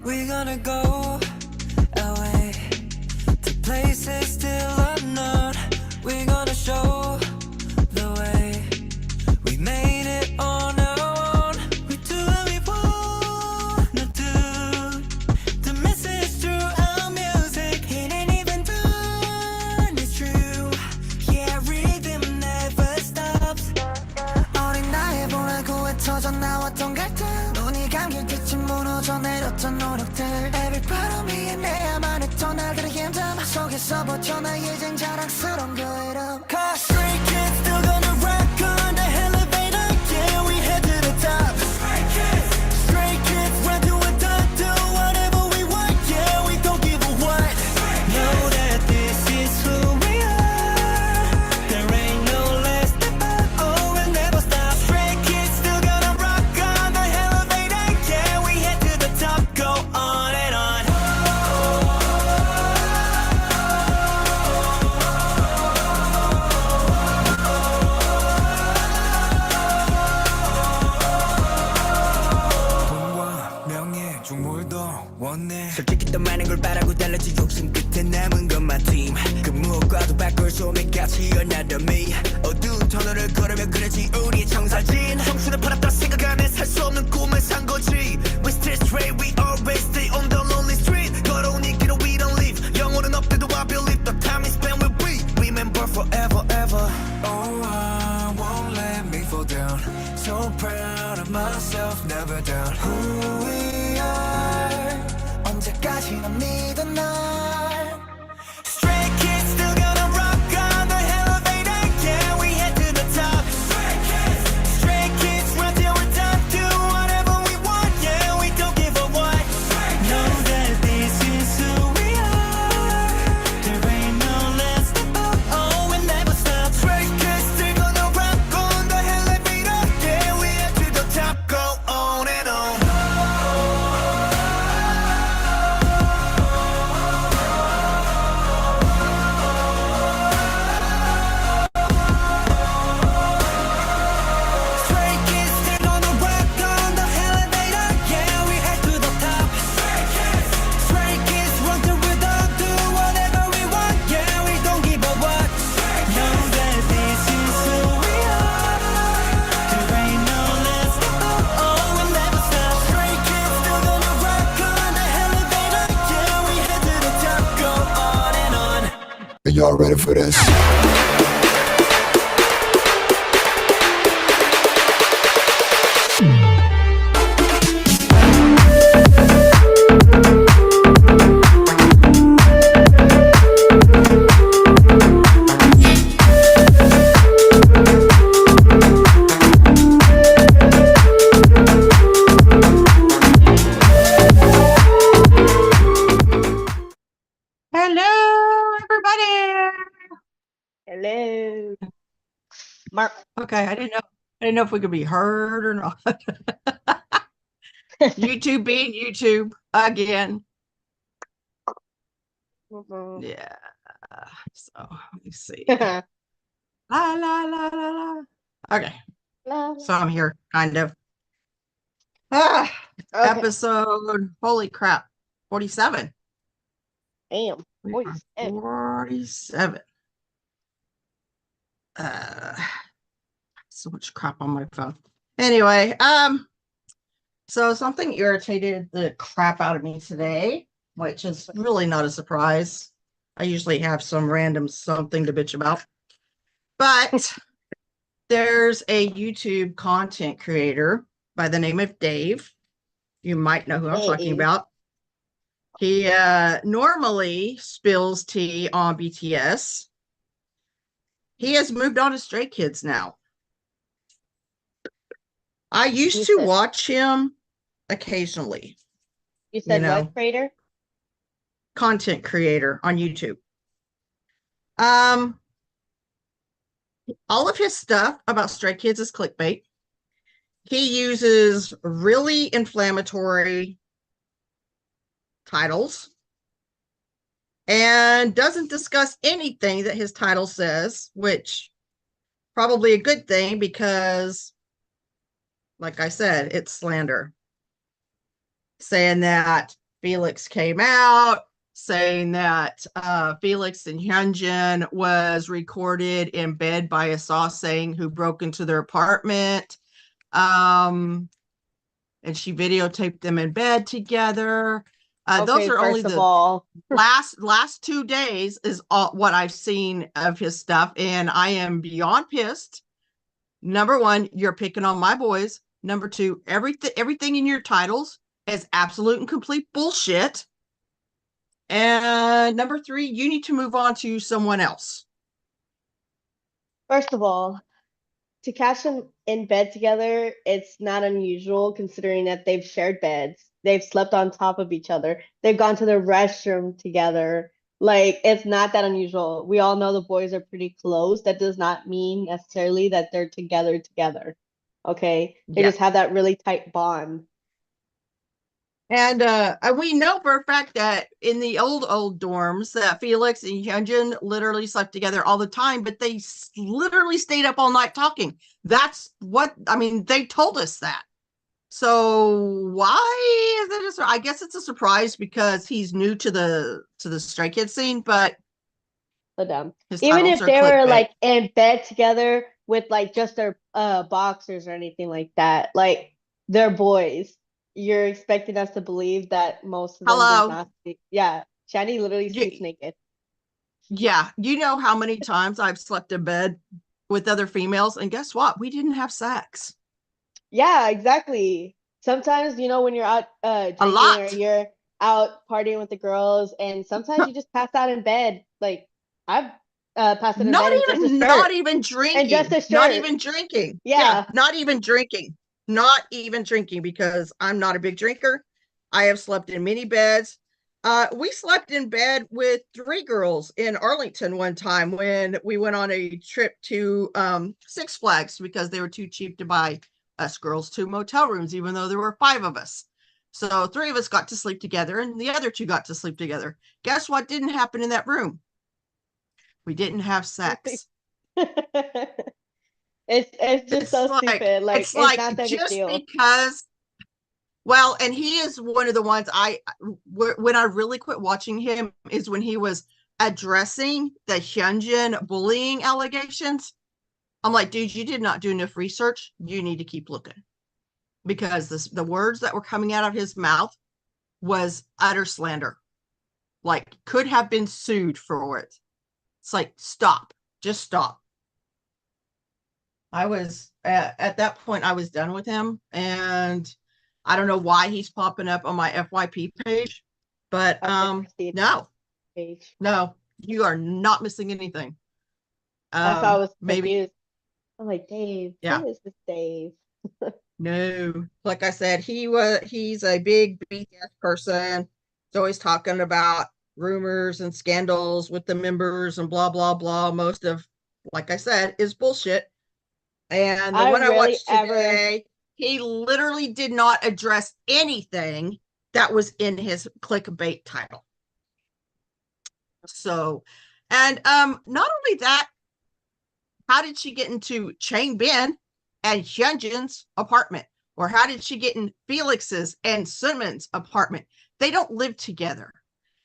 We're gonna go away to places still unknown. We're gonna show the way. We made it on our own. We do what we wanna do. The message through our music, it ain't even done, it's true. Yeah, rhythm never stops. 어린 나의 보라고 흩어져 나왔던 갈등, 눈이 감길 때쯤 무너져 내렸던 노력들. Every part of me and 내야만 했던 날들의 힘듦 속에서 버텨나 이젠 자랑스러운 그 이름. Cause Stray Kids still gonna rock on the elevator. Yeah, we head to the top. Stray Kids run to a dot, do whatever we want. Yeah, we don't give a what. Know that this is who we are. There ain't no less than up. Oh, we'll never stop. Stray Kids still gonna rock on the elevator. Yeah, we head to the top. Go on and on. 돈과 명예 중물도 원해. 솔직히 더 많은 걸 바라고 달라진 욕심 끝에 남은 건 my team. 그 무엇과도 바꿀 수 없는 가치 another me. 어두운 터널을 걸으며 그려진 우리의 청사진. 청춘을 팔았다 생각하네 살 수 없는 꿈을 산 거지. We still stray, we always stay on the lonely street. 걸어온 이 길을 we don't leave. 영혼은 없대도 I believe the time is spent with we. Remember forever ever. Oh, I won't let me fall down. So proud of myself, never down. Who we are, 언제까지나 믿어 날. Stray Kids still gonna rock on the elevator. Yeah, we head to the top. Stray Kids run till we're done. Do whatever we want. Yeah, we don't give a what. Know that this is who we are. There ain't no less than up. Oh, we'll never stop. Stray Kids still gonna rock on the elevator. Yeah, we head to the top. Go on and on. Stray Kids still gonna rock on the elevator. Yeah, we head to the top. Stray Kids run till we're done. Do whatever we want. Yeah, we don't give a what. Know that this is who we are. There ain't no less than up. Oh, we'll never stop. Stray Kids still gonna rock on the elevator. Yeah, we head to the top. Go on and on. Are y'all ready for this? Hello, everybody. Hello. Mark. Okay, I didn't know if we could be heard or not. YouTube being YouTube again. Yeah. So let me see. La la la la la. Okay, so I'm here, kind of. Ah, Okay. episode. Holy crap, 47. Damn. We Boy, are 47. So much crap on my phone. Anyway, so something irritated the crap out of me today, which is really not a surprise. I usually have some random something to bitch about. But there's a YouTube content creator by the name of Dave. You might know who I'm talking about. He normally spills tea on BTS. He has moved on to Stray Kids now. I used to watch him occasionally. You said know. what creator? Content creator on YouTube. All of his stuff about Stray Kids is clickbait. He uses really inflammatory titles and doesn't discuss anything that his title says, which probably a good thing because, like I said, it's slander. Saying that Felix came out saying that Felix and Hyunjin was recorded in bed by a sasaeng who broke into their apartment. And she videotaped them in bed together. Those are only first of the all, last 2 days is all what I've seen of his stuff, and I am beyond pissed. Number one, you're picking on my boys. Number two, everything in your titles is absolute and complete bullshit. And number three, you need to move on to someone else. first of all, to catch them in bed together, it's not unusual considering that they've shared beds. They've slept on top of each other. They've gone to the restroom together. Like, it's not that unusual. We all know the boys are pretty close. That does not mean necessarily that they're together. Okay? They Yeah. just have that really tight bond. And we know for a fact that in the old dorms that Felix and Hyunjin literally slept together all the time, but they literally stayed up all night talking. That's what, I mean, they told us that. So why is it I guess it's a surprise because he's new to the Stray Kids scene, but So dumb. his Even titles if are they were clickbait. like in bed together with like just their boxers or anything like that, like they're boys. You're expecting us to believe that most of them does Hello. not sleep. Yeah, Shani literally Ye- sleeps naked. Yeah, you know how many times I've slept in bed with other females, and guess what? We didn't have sex. Yeah, exactly. Sometimes, you know, when you're out drinking or lot. you're out partying with the girls, and sometimes you just pass out in bed. Like I've passed out in bed in just a Not shirt. even drinking. just a Not shirt. even drinking. Yeah. Not even drinking. Not even drinking because I'm not a big drinker. I have slept in many beds. We slept in bed with 3 girls in Arlington one time when we went on a trip to Six Flags because they were too cheap to buy us girls 2 motel rooms, even though there were 5 of us. So 3 of us got to sleep together and the other 2 got to sleep together. Guess what didn't happen in that room? We didn't have sex. It's just so stupid. Like it's like not that big just deal. because. Well, and he is one of the ones when I really quit watching him is when he was addressing the Hyunjin bullying allegations. I'm like, dude, you did not do enough research. You need to keep looking because the words that were coming out of his mouth was utter slander. Like, could have been sued for it. It's like, stop, just stop. I was at that point, I was done with him, and I don't know why he's popping up on my FYP page, but no, you are not missing anything. That's why I was maybe confused. I'm like, Dave, Yeah. who is this Dave? No, like I said, he's a big BS person. He's always talking about rumors and scandals with the members and blah blah blah. Most of, like I said, is bullshit. And the one I watched today, he literally did not address anything that was in his clickbait title. So, and not only that, how did she get into Changbin and Hyunjin's apartment? Or how did she get in Felix's and Sunmin's apartment? They don't live together.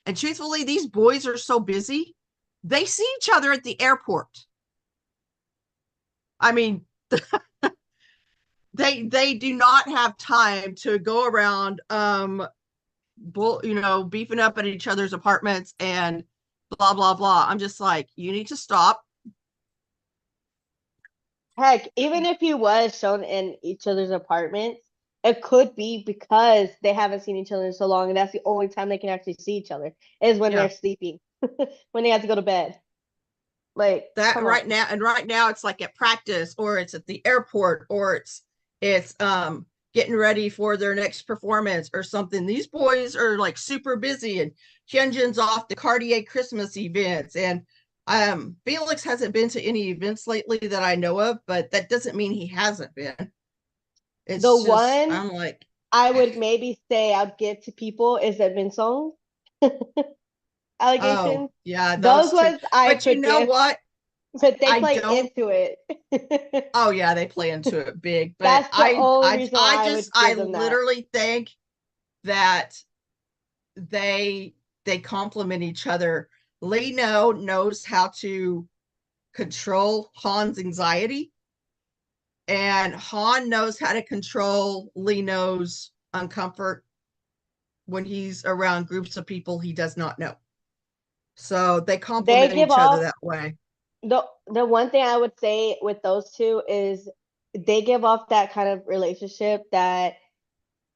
And truthfully, these boys are so busy, they see each other at the airport. I mean, they do not have time to go around beefing up at each other's apartments and blah blah blah. I'm just like, you need to stop. Heck, even if he was shown in each other's apartments, it could be because they haven't seen each other in so long, and that's the only time they can actually see each other is when they're sleeping, when they have to go to bed. Like that right now it's like at practice, or it's at the airport, or it's getting ready for their next performance or something. These boys are like super busy, and Hyunjin's off the Cartier Christmas events, and Felix hasn't been to any events lately that I know of, but that doesn't mean he hasn't been. It's the just, one I'm like, I would maybe say I'd give to people is that Vinsong allegations. yeah, Those ones I but you know what? But they I play don't- into it. Oh yeah, they play into it big. But That's the only reason why I would give them that. literally think that they complement each other. Lino knows how to control Han's anxiety, and Han knows how to control Lino's uncomfort when he's around groups of people he does not know. So they complement give each other off that way. the one thing I would say with those two is they give off that kind of relationship that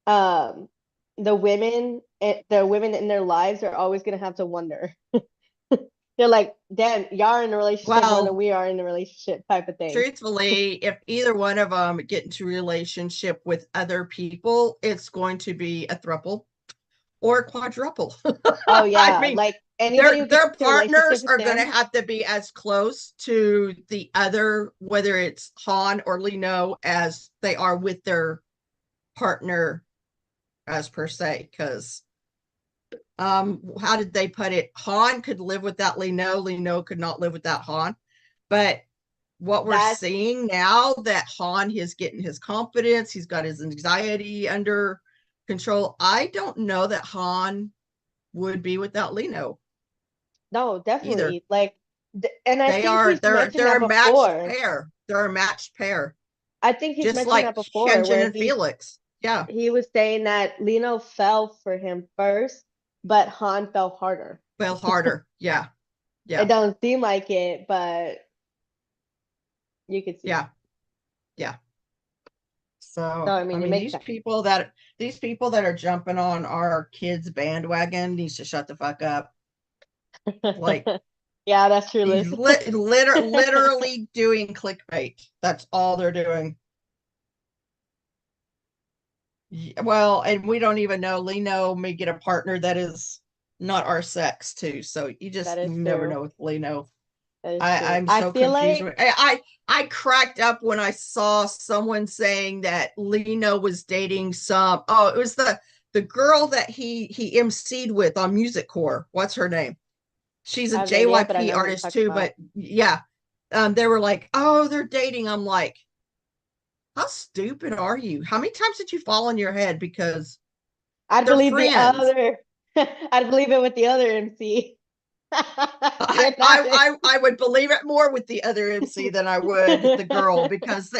um the women in their lives are always gonna have to wonder. They're like, damn, y'all are in a relationship more than Well, we are in a relationship type of thing. truthfully, if either one of them get into a relationship with other people, it's going to be a throuple or a quadruple. Oh I yeah, mean, like anybody who gets their into a relationship partners with are going to them, have to be as close to the other, whether it's Han or Lino, as they are with their partner as per se. Because how did they put it? Han could live without Lino. Lino could not live without Han. But what we're that's seeing now that Han is getting his confidence, he's got his anxiety under control. I don't know that Han would be without Lino no, either. definitely. Like and I They think are he's mentioned they're that a matched before. pair. They're a matched pair, I think he's just mentioned like that before Shenzhen where and Felix. Yeah, he was saying that Lino fell for him first, but Han fell harder. fell harder. Yeah, It yeah, doesn't seem like it, but you could see. yeah, yeah. So So I I mean, it mean, makes sense. these people that are jumping on our kids' bandwagon needs to shut the fuck up. Like Yeah, that's true, he's Liz. literally doing clickbait. That's all they're doing. Well, and we don't even know. Lino may get a partner that is not our sex too. So you That just is never true. know with Lino. That is true. I'm I so feel confused. like I cracked up when I saw someone saying that Lino was dating it was the girl that he emceed with on Music Core. What's her name? She's I a have no idea, but I JYP know who you're artist talking too, about. but yeah. They were like, oh, they're dating. I'm like, how stupid are you? How many times did you fall on your head? Because I'd they're believe the friends. other. I'd believe it with the other MC. I, You're not. I I would believe it more with the other MC than I would the girl, because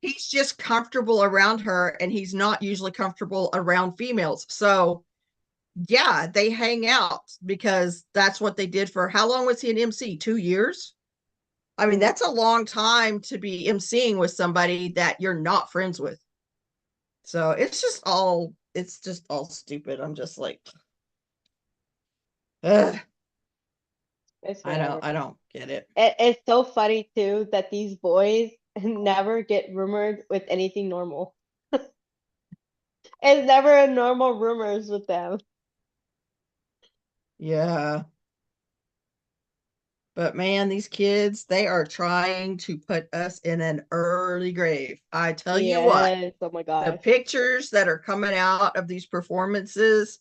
he's just comfortable around her and he's not usually comfortable around females. So yeah, they hang out because that's what they did. For how long was he an MC? 2 years? I mean, that's a long time to be MCing with somebody that you're not friends with. So it's just all stupid. I'm just like, ugh, It's whatever. I don't get it. It's so funny too that these boys never get rumored with anything normal. It's never a normal rumors with them. Yeah. But man, these kids, they are trying to put us in an early grave. I tell you what, Yes. Oh my the gosh. pictures that are coming out of these performances,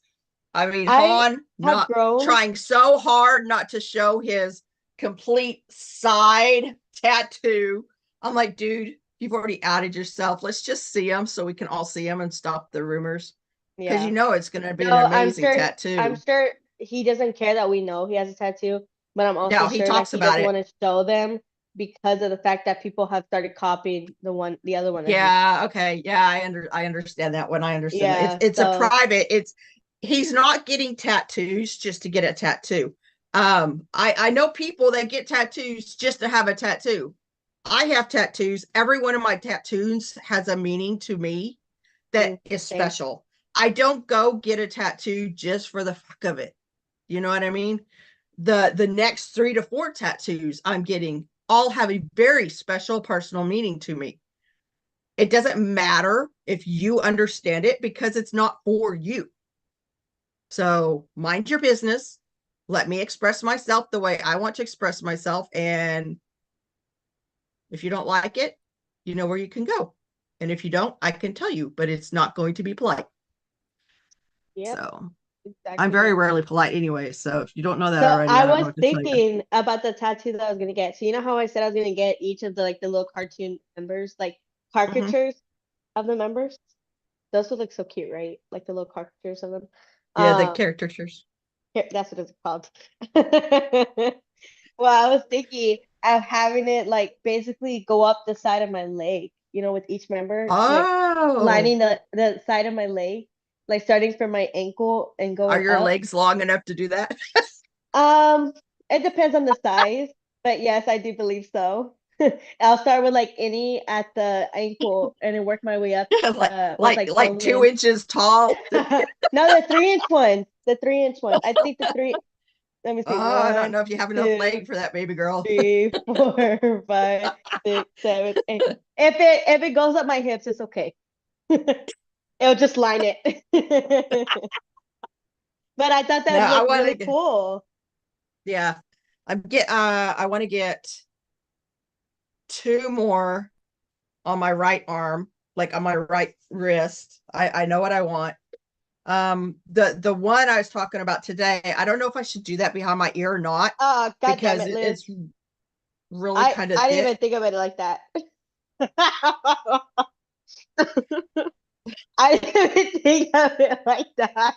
I mean, I Han have not grown. trying so hard not to show his complete side tattoo. I'm like, dude, you've already outed yourself. Let's just see him so we can all see him and stop the rumors. Because you Yeah. know it's going to be an No, amazing I'm tattoo. sure he doesn't care that we know he has a tattoo, but I'm also No, he sure that talks he about doesn't it. want to show them because of the fact that people have started copying the other one of his. Yeah, okay. Yeah, I understand that one. I understand that. Yeah, It's a so private, he's not getting tattoos just to get a tattoo. I know people that get tattoos just to have a tattoo. I have tattoos. Every one of my tattoos has a meaning to me that is same. special. I don't go get a tattoo just for the fuck of it. You know what I mean? The next 3 to 4 tattoos I'm getting all have a very special personal meaning to me. It doesn't matter if you understand it because it's not for you. So mind your business. Let me express myself the way I want to express myself. And if you don't like it, you know where you can go. And if you don't, I can tell you, but it's not going to be polite. Yep, So I'm exactly very it. rarely polite anyway. So if you don't know that So already, I I don't know was what to tell you. thinking about the tattoo that I was gonna get. So you know how I said I was gonna get each of the little cartoon members, like Mhm. caricatures of the members? Those would look so cute, right? Like the little caricatures of them. Yeah, the Um, caricatures. that's what it's called. Well, I was thinking of having it like basically go up the side of my leg, with each member, like Oh, lining the side of my leg, like starting from my ankle and are going your up. legs long enough to do that? Um, it depends on the size, but yes, I do believe so. I'll start with like any at the ankle and then work my way up like with like like like 2 bowling. inches tall. No, the 3 inch ones. The 3 inch ones. I think the three. Let me see. Oh, I don't One, know if you have enough two, leg for that baby girl. 3, 4, 5, 6, 7, 8. If it goes up my hips, it's okay. It'll just line it. But I thought that No, would I look want to really get, cool. yeah. I want to get 2 more on my right arm, like on my right wrist. I know what I want. The one I was talking about today, I don't know if I should do that behind my ear or not Oh, God damn because it, Liz. it's really I kind of I didn't even thick. think of it like that. I didn't even think of it like that.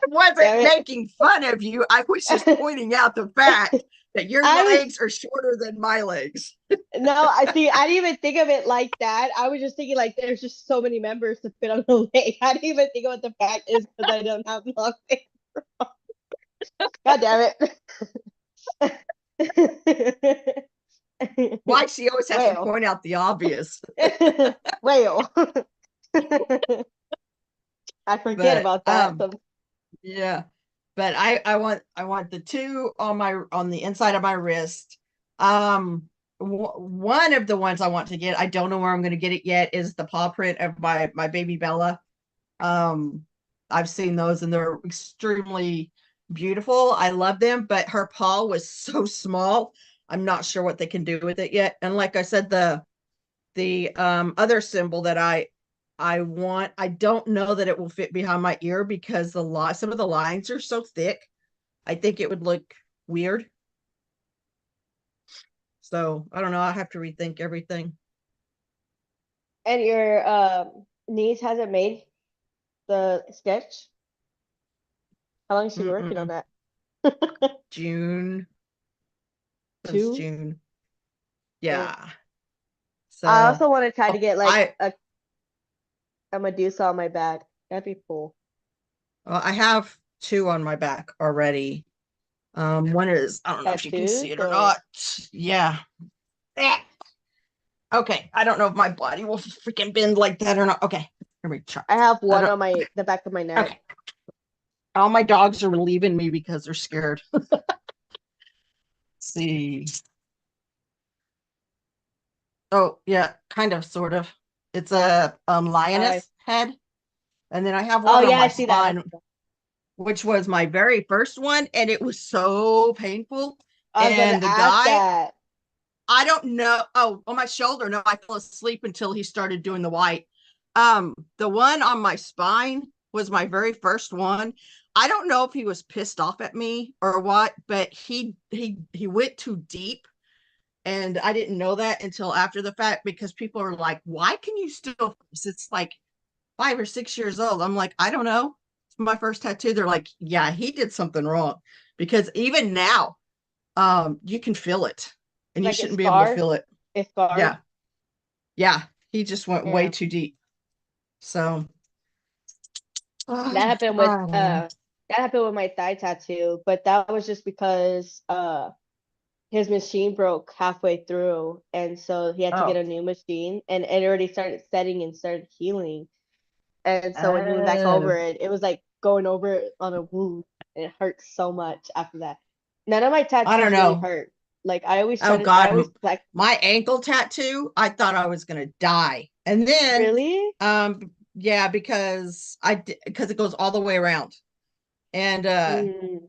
Wasn't Damn it. making fun of you. I was just pointing out the fact that your I was legs are shorter than my legs. no, I see. I didn't even think of it like that. I was just thinking like there's just so many members to fit on the leg. I didn't even think of what the fact is because I don't have long legs. God damn it. Why she always has to Well, point out the obvious. well. I forget But about that. So, yeah. But I want the 2 on the inside of my wrist. One of the ones I want to get, I don't know where I'm going to get it yet, is the paw print of my baby Bella. Um, I've seen those and they're extremely beautiful. I love them, but her paw was so small. I'm not sure what they can do with it yet. And like I said, the other symbol that I want, I don't know that it will fit behind my ear because some of the lines are so thick. I think it would look weird. So I don't know. I have to rethink everything. and your niece hasn't made the sketch? How long is she working on Mm-mm. that? June, since Two? June. Yeah. Yeah. I So also want to try to oh, get like a Medusa on my back. That'd be cool. I have 2 on my back already. One is, I don't know if you can see Tattoos it or or not. Yeah. Eh. Okay. I don't know if my body will freaking bend like that or not. Okay. Here we try. I have I one don't. on the back of my neck. Okay. All my dogs are leaving me because they're scared. Let's see. Oh, yeah, kind of, sort of. It's a I lioness head. And then I have Oh one on yeah, I my see that. I spine, see that. which was my very first one, and it was so painful. I was gonna And the ask guy, that. I don't know. Oh, on my shoulder. No, I fell asleep until he started doing the white. The one on my spine was my very first one. I don't know if he was pissed off at me or what, but he went too deep. And I didn't know that until after the fact because people are like, why can you still, it's like 5 or 6 years old. I'm like, I don't know. It's my first tattoo. They're like, yeah, he did something wrong. Because even now, you can feel it and you Like it's shouldn't be able to scarred. feel it. It's scarred. Yeah. Yeah. He just went way Yeah. too deep. So That happened with I don't know. my thigh tattoo, but that was just because his machine broke halfway through, and so he had to get Oh. a new machine, and it already started setting and started healing. And so when he went back Oh. over it, it was like going over it on a wound, and it hurt so much after that. None of my I don't tattoos really know. hurt. Like I always Oh try to, I God. always like, My ankle tattoo, I thought I was gonna die. And then really? yeah, because because it goes all the way around. And Mm,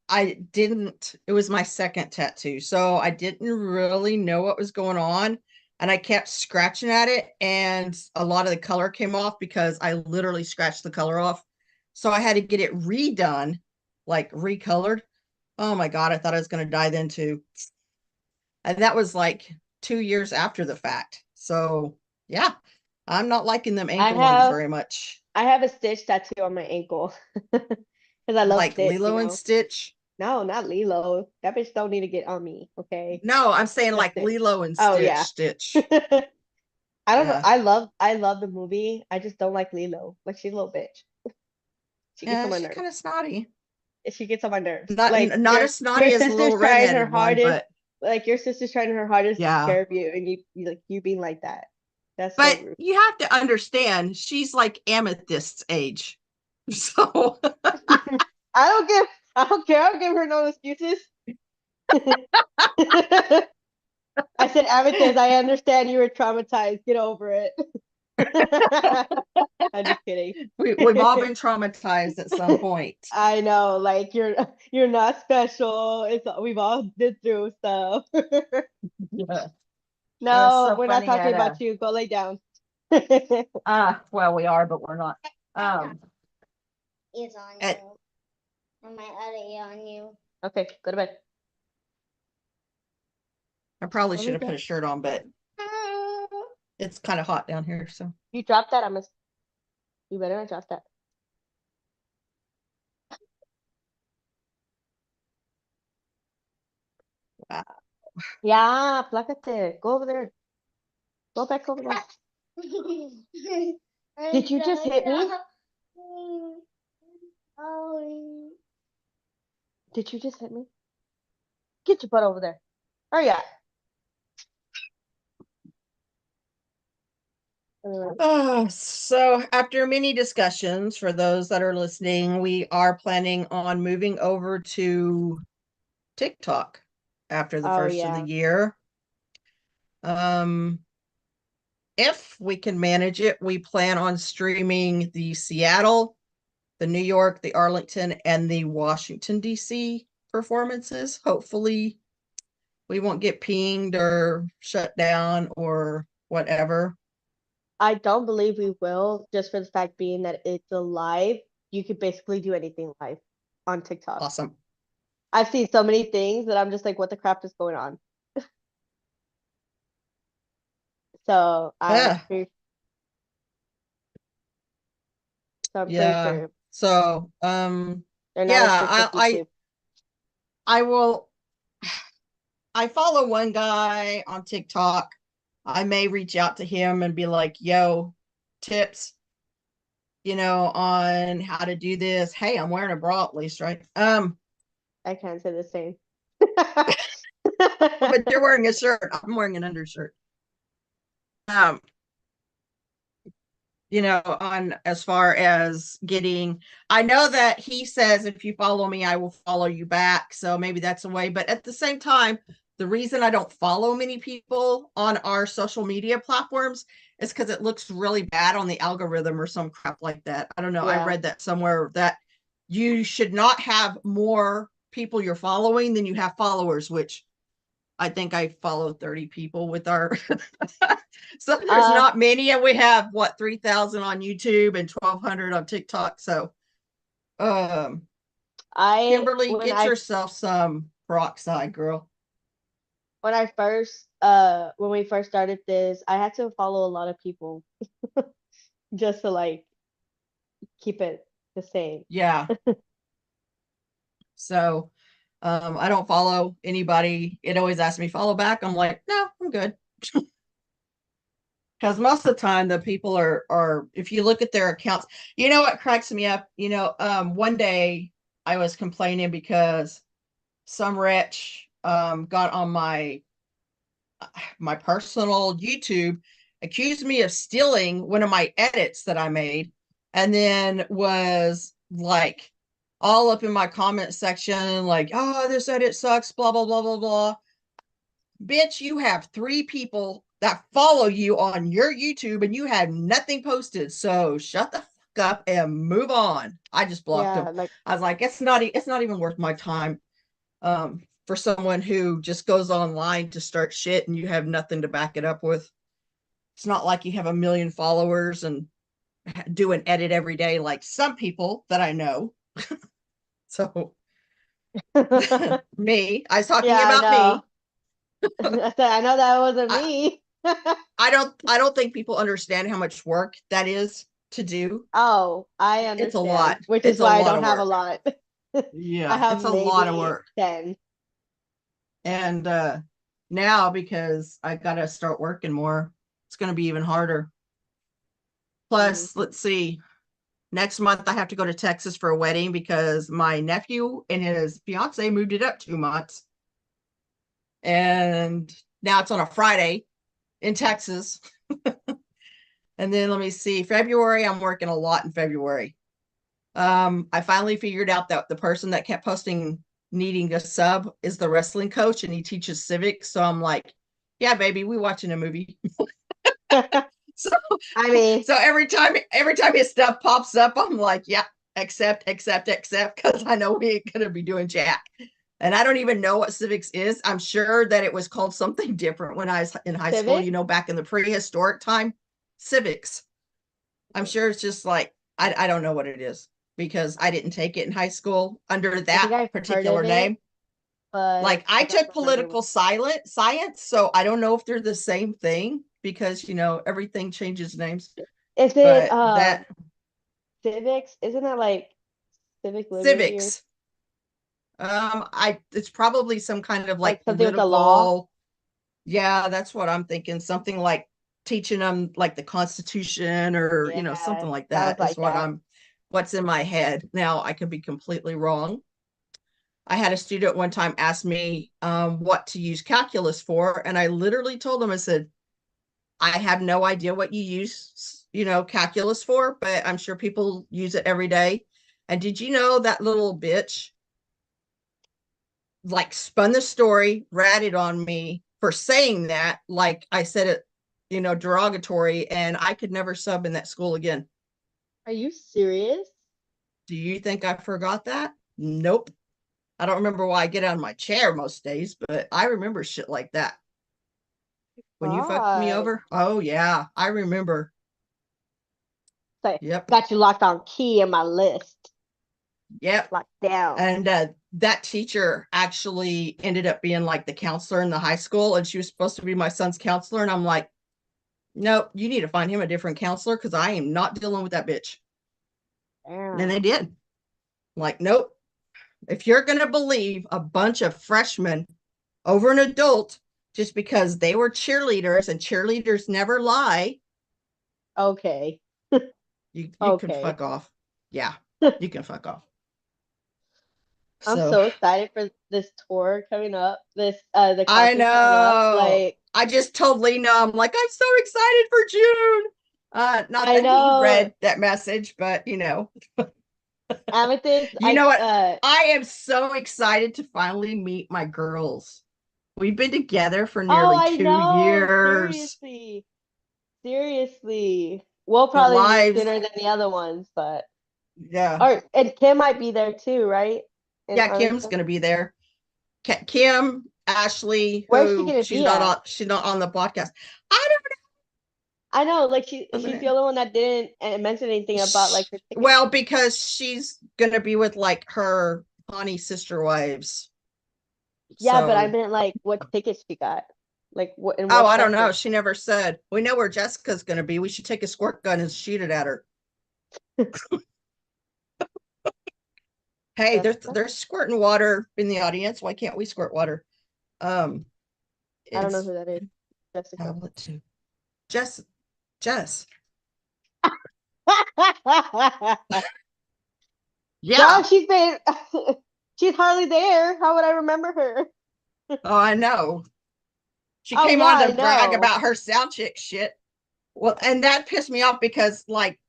I didn't, it was my second tattoo. So I didn't really know what was going on. And I kept scratching at it. And a lot of the color came off because I literally scratched the color off. So I had to get it redone, like recolored. Oh my God, I thought I was going to die then too. And that was like 2 years after the fact. So yeah. I'm not liking them I ankle ones have very much. I have a Stitch tattoo on my ankle because I love Like Stitch, Lilo and Stitch. No, not Lilo. That bitch don't need to get on me, okay? No, I'm saying Just like Stitch. Lilo and Oh Stitch. yeah. Stitch. I don't know. Yeah. I love the movie. I just don't like Lilo. Like she's a little bitch. She gets Yeah, on my she's nerves. kind of snotty. She gets on my nerves. Not Like not as your snotty as the sister's little trying her redheaded one, hardest. but Like your sister's trying her hardest to yeah. scare you, and you like you being like that. That's so But rude. you have to understand, she's like Amethyst's age. So I don't give. I don't care. I don't give her no excuses. I said, Amethyst, I understand you were traumatized. Get over it. I'm just kidding. we've all been traumatized at some point. I know, like you're not special. It's we've all been through stuff. Yeah. That's No, so we're not funny talking at about you. Go lay down. well, we are, but we're not. Is on At, you. And my other ear on you. Okay, go to bed. I probably Go should lay have put down. a shirt on, but it's kind of hot down here. So You dropped that, you better not drop that. wow. Yeah, plácate. Go over there. Go back over there. Did you just hit me? Oh, Did you just hit me? Get your butt over there. Hurry up. So after many discussions, for those that are listening, we are planning on moving over to TikTok after the Oh first of the yeah. year. If we can manage it, we plan on streaming the Seattle, the New York, the Arlington, and the Washington, D.C. performances. Hopefully, we won't get pinged or shut down or whatever. I don't believe we will, just for the fact being that it's a live. You could basically do anything live on TikTok. Awesome. I've seen so many things that I'm just like, what the crap is going on? So Yeah. I'm pretty Yeah. sure So, they're not yeah, as strict as YouTube. I will. I follow one guy on TikTok. I may reach out to him and be like, "Yo, tips, on how to do this." Hey, I'm wearing a bra at least, right? I can't say the same. But you're wearing a shirt. I'm wearing an undershirt. Um, on as far as getting, I know that he says if you follow me, I will follow you back. So maybe that's a way. But at the same time, the reason I don't follow many people on our social media platforms is because it looks really bad on the algorithm or some crap like that. I don't know. I Yeah. read that somewhere that you should not have more people you're following than you have followers, which I think I follow 30 people with our so there's not many, and we have what 3,000 on YouTube and 1,200 on TikTok. So Kimberly, when get yourself some peroxide, girl. when we first started this, I had to follow a lot of people just to like keep it the same. Yeah. So I don't follow anybody. It always asks me follow back. I'm like, no, I'm good. Because most of the time the people are if you look at their accounts, you know what cracks me up? One day I was complaining because some wretch got on my personal YouTube, accused me of stealing one of my edits that I made, and then was like all up in my comment section, like, oh, this edit sucks, blah, blah, blah, blah, blah. Bitch, you have 3 people that follow you on your YouTube and you have nothing posted. So shut the fuck up and move on. I just blocked Yeah, them. like I was like, it's not even worth my time. For someone who just goes online to start shit and you have nothing to back it up with. It's not like you have a million followers and do an edit every day like some people that I know. So me, I was talking yeah, I about know. me. I said I know that wasn't I, me. I don't think people understand how much work that is to do. Oh, I It's a understand, lot. which It's is a why I lot don't of have a work. lot. I Yeah, have it's a lot of maybe work. 10. And now because I gotta start working more, it's gonna be even harder. Plus, let's see, next month I have to go to Texas for a wedding because my nephew and his fiance moved it up 2 months. And now it's on a Friday in Texas. And then let me see, February, I'm working a lot in February. I finally figured out that the person that kept posting needing a sub is the wrestling coach and he teaches civics. So I'm like, yeah, baby, we watching a movie. So I mean, so every time his stuff pops up, I'm like, yeah, accept, because I know we ain't gonna be doing jack. And I don't even know what civics is. I'm sure that it was called something different when I was in high school, civic? back in the prehistoric time. Civics. I'm sure it's just like I don't know what it is because I didn't take it in high school under I think that I've heard particular of it, name. Like but I I don't took remember political science, so I don't know if they're the same thing because everything changes names. Is it But that civics? Isn't that like civic liberty or civics, it's probably some kind of like like something with the law? political. Yeah, that's what I'm thinking. Something like teaching them like the Constitution or Yeah, something like sounds that is like that. what's in my head. Now I could be completely wrong. I had a student one time ask me what to use calculus for, and I literally told him, I said, I have no idea what you use, calculus for, but I'm sure people use it every day. And did you know that little bitch like spun the story, ratted on me for saying that, like I said it, derogatory, and I could never sub in that school again. Are you serious? Do you think I forgot that? Nope. I don't remember why I get out of my chair most days, but I remember shit like that. When you fucked me God. over, oh yeah, I remember. So Yep, got you locked on key in my list. yep. Locked down. And that teacher actually ended up being like the counselor in the high school, and she was supposed to be my son's counselor. And I'm like, nope, you need to find him a different counselor because I am not dealing with that bitch. And they Damn. did. Like, nope. If you're going to believe a bunch of freshmen over an adult just because they were cheerleaders and cheerleaders never lie, Okay. you can Okay. fuck off. Yeah, you can fuck off. I'm So so excited for this tour coming up. The I concert coming up. know. Like, I just told Lena, I'm like, I'm so excited for June. Not I that he know read that message, but Amethyst, you know what? I am so excited to finally meet my girls. We've been together for oh, nearly I 2 years. know. Seriously. Seriously. We'll Our probably meet lives, sooner than the other ones, but yeah. or and Kim might be there too, right? In Yeah, Kim's Arlington. gonna be there. Kim, Ashley, Where's she who gonna be at? she's not on the podcast. I don't I know, like she's the know. only one that didn't mention anything about like her ticket. Well, because she's gonna be with like her Bonnie sister wives. Yeah, but I So, meant like what tickets she got. Like what in oh, what I don't section? know. She never said. We know where Jessica's gonna be. We should take a squirt gun and shoot it at her. Hey, Jessica? they're squirting water in the audience. Why can't we squirt water? Um, I don't know it's who that is. Jessica. tablet two. Jess. Dog, Yeah. she's hardly there. How would I remember her? Oh, I know. She Oh came yeah, on I to brag know. about her sound check shit. Well, and that pissed me off because like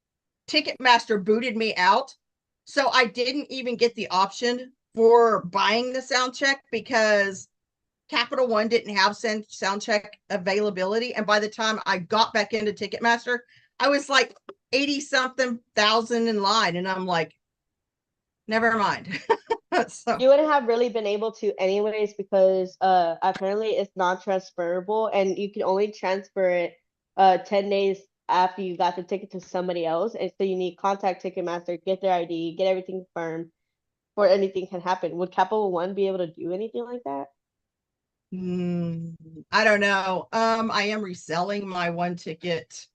Ticketmaster booted me out. So I didn't even get the option for buying the sound check because Capital One didn't have sound check availability. And by the time I got back into Ticketmaster, I was like 80 something thousand in line. And I'm like, never mind. So You wouldn't have really been able to anyways because apparently it's non-transferable and you can only transfer it 10 days after you got the ticket to somebody else. And so you need contact Ticketmaster, get their ID, get everything confirmed before anything can happen. Would Capital One be able to do anything like that? I don't know. I am reselling my one ticket,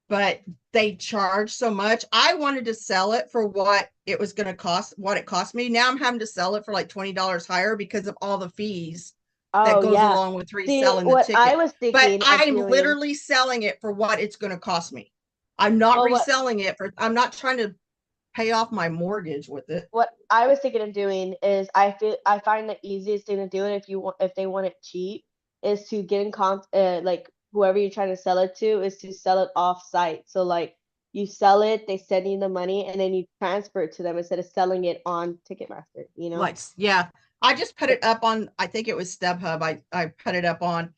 but they charge so much. I wanted to sell it for what it was going to cost, what it cost me. Now I'm having to sell it for like $20 higher because of all the fees that Oh goes yeah. along with See, reselling the what I ticket. was But thinking of I'm doing, literally selling it for what it's going to cost me. I'm not well, reselling it for, I'm not trying to pay off my mortgage with it. what I was thinking of doing is I find the easiest thing to do it if they want it cheap is to get in like whoever you're trying to sell it to is to sell it off site. So like you sell it, they send you the money, and then you transfer it to them instead of selling it on Ticketmaster, you know? Like, yeah, I just put it up on, I think it was StubHub. I put it up on,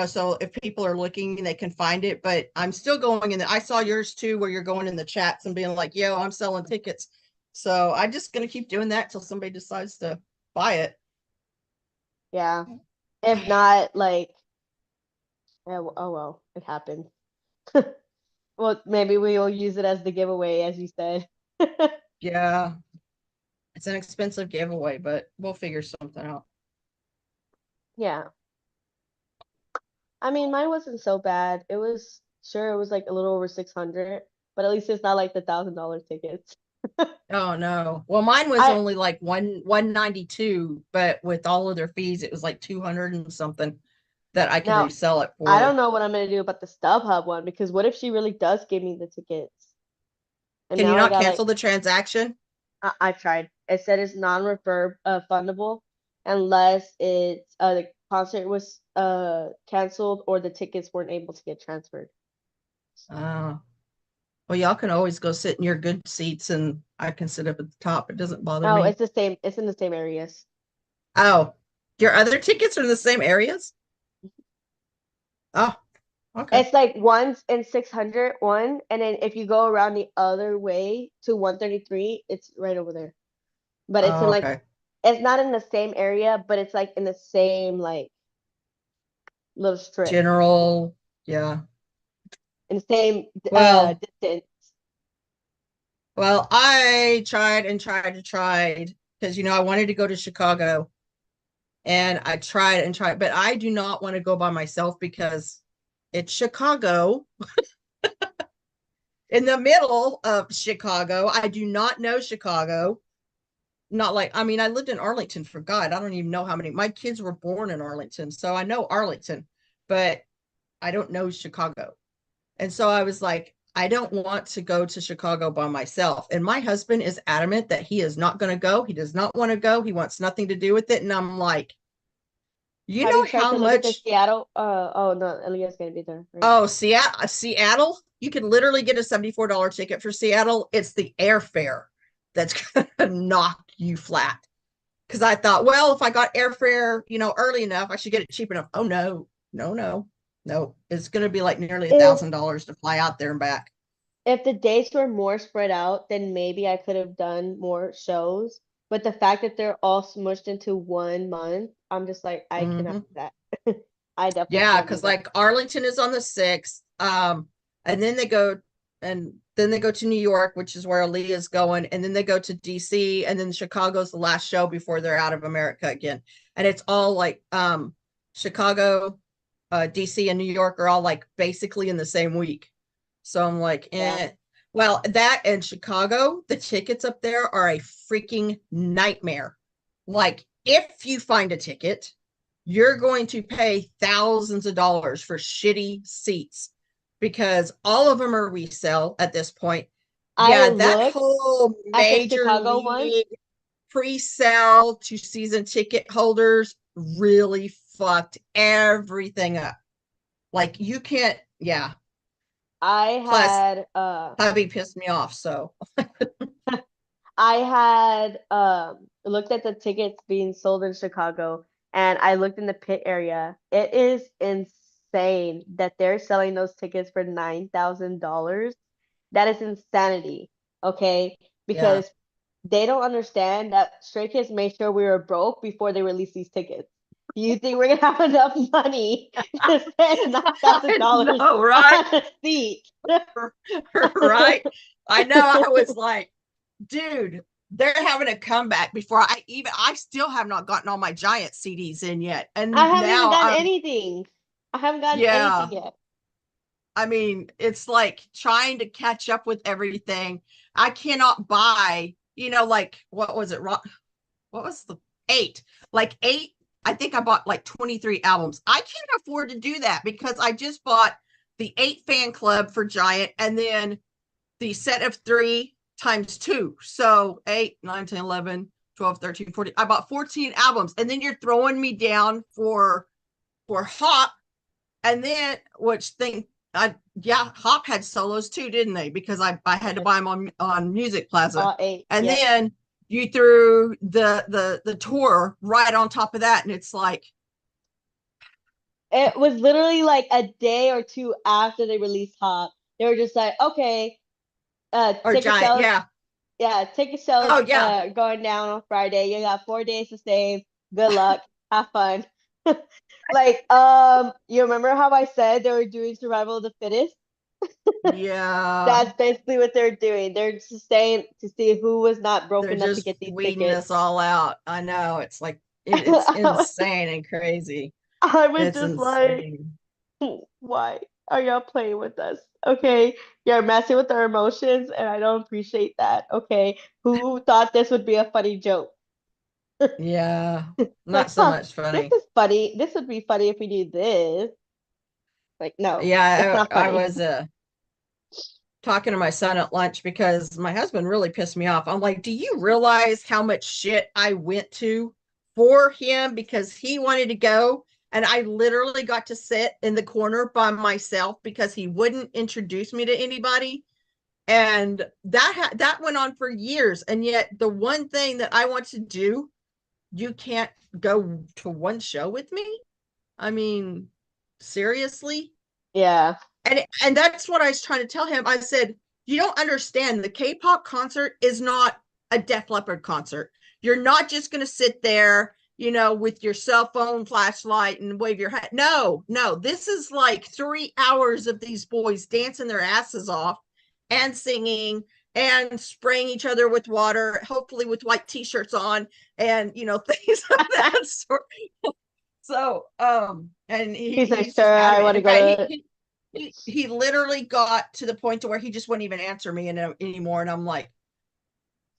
so if people are looking, they can find it, but I'm still going in I saw yours too, where you're going in the chats and being like, yo, I'm selling tickets. So I'm just going to keep doing that till somebody decides to buy it. Yeah. If not, like, oh well, it happened. Well, maybe we will use it as the giveaway, as you said. Yeah. It's an expensive giveaway, but we'll figure something out. Yeah. I mean, mine wasn't so bad. It was like a little over 600, but at least it's not like the $1,000 tickets. Oh no. Well, mine was I only like 192, but with all of their fees, it was like 200 and something that I can now resell it I don't for. know what I'm gonna do about the StubHub one because what if she really does give me the tickets? And Can you now I not got like cancel the transaction? I tried. It said it's non-refer fundable unless it's the concert was canceled or the tickets weren't able to get transferred. Oh, well, y'all can always go sit in your good seats and I can sit up at the top. It doesn't bother Oh, me. it's the same. It's in the same areas. Oh, your other tickets are in the same areas? Oh, okay. It's like one's in 600 one, and then if you go around the other way to 133, it's right over there. But it's in Oh, like okay. it's not in the same area, but it's like in the same like little strip General, yeah. in the same Well, distance. well, I tried and tried because I wanted to go to Chicago and I tried and tried, but I do not want to go by myself because it's Chicago in the middle of Chicago. I do not know Chicago. Not like, I mean, I lived in Arlington, for God. I don't even know how many. My kids were born in Arlington, so I know Arlington, but I don't know Chicago. And so I was like, I don't want to go to Chicago by myself. And my husband is adamant that he is not going to go. He does not want to go. He wants nothing to do with it. And I'm like, you Have know you tried how to look at the much? Seattle? Oh no, Elia's gonna be there, right? Oh, Seattle. You can literally get a $74 ticket for Seattle. It's the airfare that's going to knock you flat. Because I thought, well, if I got airfare, early enough, I should get it cheap enough. Oh no, no, no, no. It's going to be like nearly If $1,000 to fly out there and back. if the dates were more spread out, then maybe I could have done more shows. But the fact that they're all smushed into 1 month, I'm just like, I cannot Mm-hmm. do that. I definitely Yeah, cannot do because that. like Arlington is on the 6th. And then they go to New York, which is where Aaliyah's going, and then they go to DC, and then Chicago's the last show before they're out of America again. And it's all like Chicago, DC, and New York are all like basically in the same week. So I'm like, Yeah. eh. Well, that and Chicago, the tickets up there are a freaking nightmare. Like, if you find a ticket, you're going to pay thousands of dollars for shitty seats because all of them are resale at this point. I Yeah, that looked whole at the major Chicago one. league pre-sale to season ticket holders really fucked everything up. Like, you can't, yeah. I Plus, had hubby pissed me off. So, I had looked at the tickets being sold in Chicago and I looked in the pit area. It is insane that they're selling those tickets for $9,000. That is insanity. Okay? yeah. Because they don't understand that Stray Kids made sure we were broke before they released these tickets. Do you think we're gonna have enough money to spend nine thousand I dollars know, right? on a seat? Right. I know. I was like, dude, they're having a comeback before I still have not gotten all my Giant CDs in yet. And I haven't even now gotten anything. I haven't gotten yeah, anything yet. I mean, it's like trying to catch up with everything. I cannot buy, like what was it? What was the eight? Like eight, I think I bought like 23 albums. I can't afford to do that because I just bought the 8 fan club for Giant and then the set of 3 times 2. So 8, 9, 10, 11, 12, 13, 14. I bought 14 albums. And then you're throwing me down for Hop. And then which thing Hop had solos too, didn't they? Because I had to buy them on Music Plaza. All 8. And yes. then you threw the tour right on top of that. And it's like, It was literally like a day or two after they released Hop. They were just like, okay, or ticket Giant, sales, yeah. yeah, ticket sales Oh yeah. going down on Friday. You got 4 days to save. Good luck. Have fun. Like, you remember how I said they were doing survival of the fittest? Yeah. That's basically what they're doing. They're just saying to see who was not broke They're enough to just get these weeding tickets. us all out. I know. It's like it's insane and crazy. I was It's just like, insane. why are y'all playing with us? Okay, you're messing with our emotions, and I don't appreciate that. Okay, who thought this would be a funny joke? Yeah. Not Like, so huh, much this funny. is funny. This would be funny if we do this. Like, no, it's Yeah, not I funny. was talking to my son at lunch because my husband really pissed me off. I'm like, do you realize how much shit I went to for him because he wanted to go? And I literally got to sit in the corner by myself because he wouldn't introduce me to anybody. And that went on for years. And yet the one thing that I want to do, you can't go to one show with me. I mean, seriously? Yeah. And that's what I was trying to tell him. I said, you don't understand. The K-pop concert is not a Def Leppard concert. You're not just going to sit there, with your cell phone flashlight and wave your hat. No, this is like 3 hours of these boys dancing their asses off and singing and spraying each other with water, hopefully with white t-shirts on, and things of that sort. So, and He's like, he's sir, just mad I at me. want to In go fact, to. he literally got to the point to where he just wouldn't even answer me anymore. And I'm like,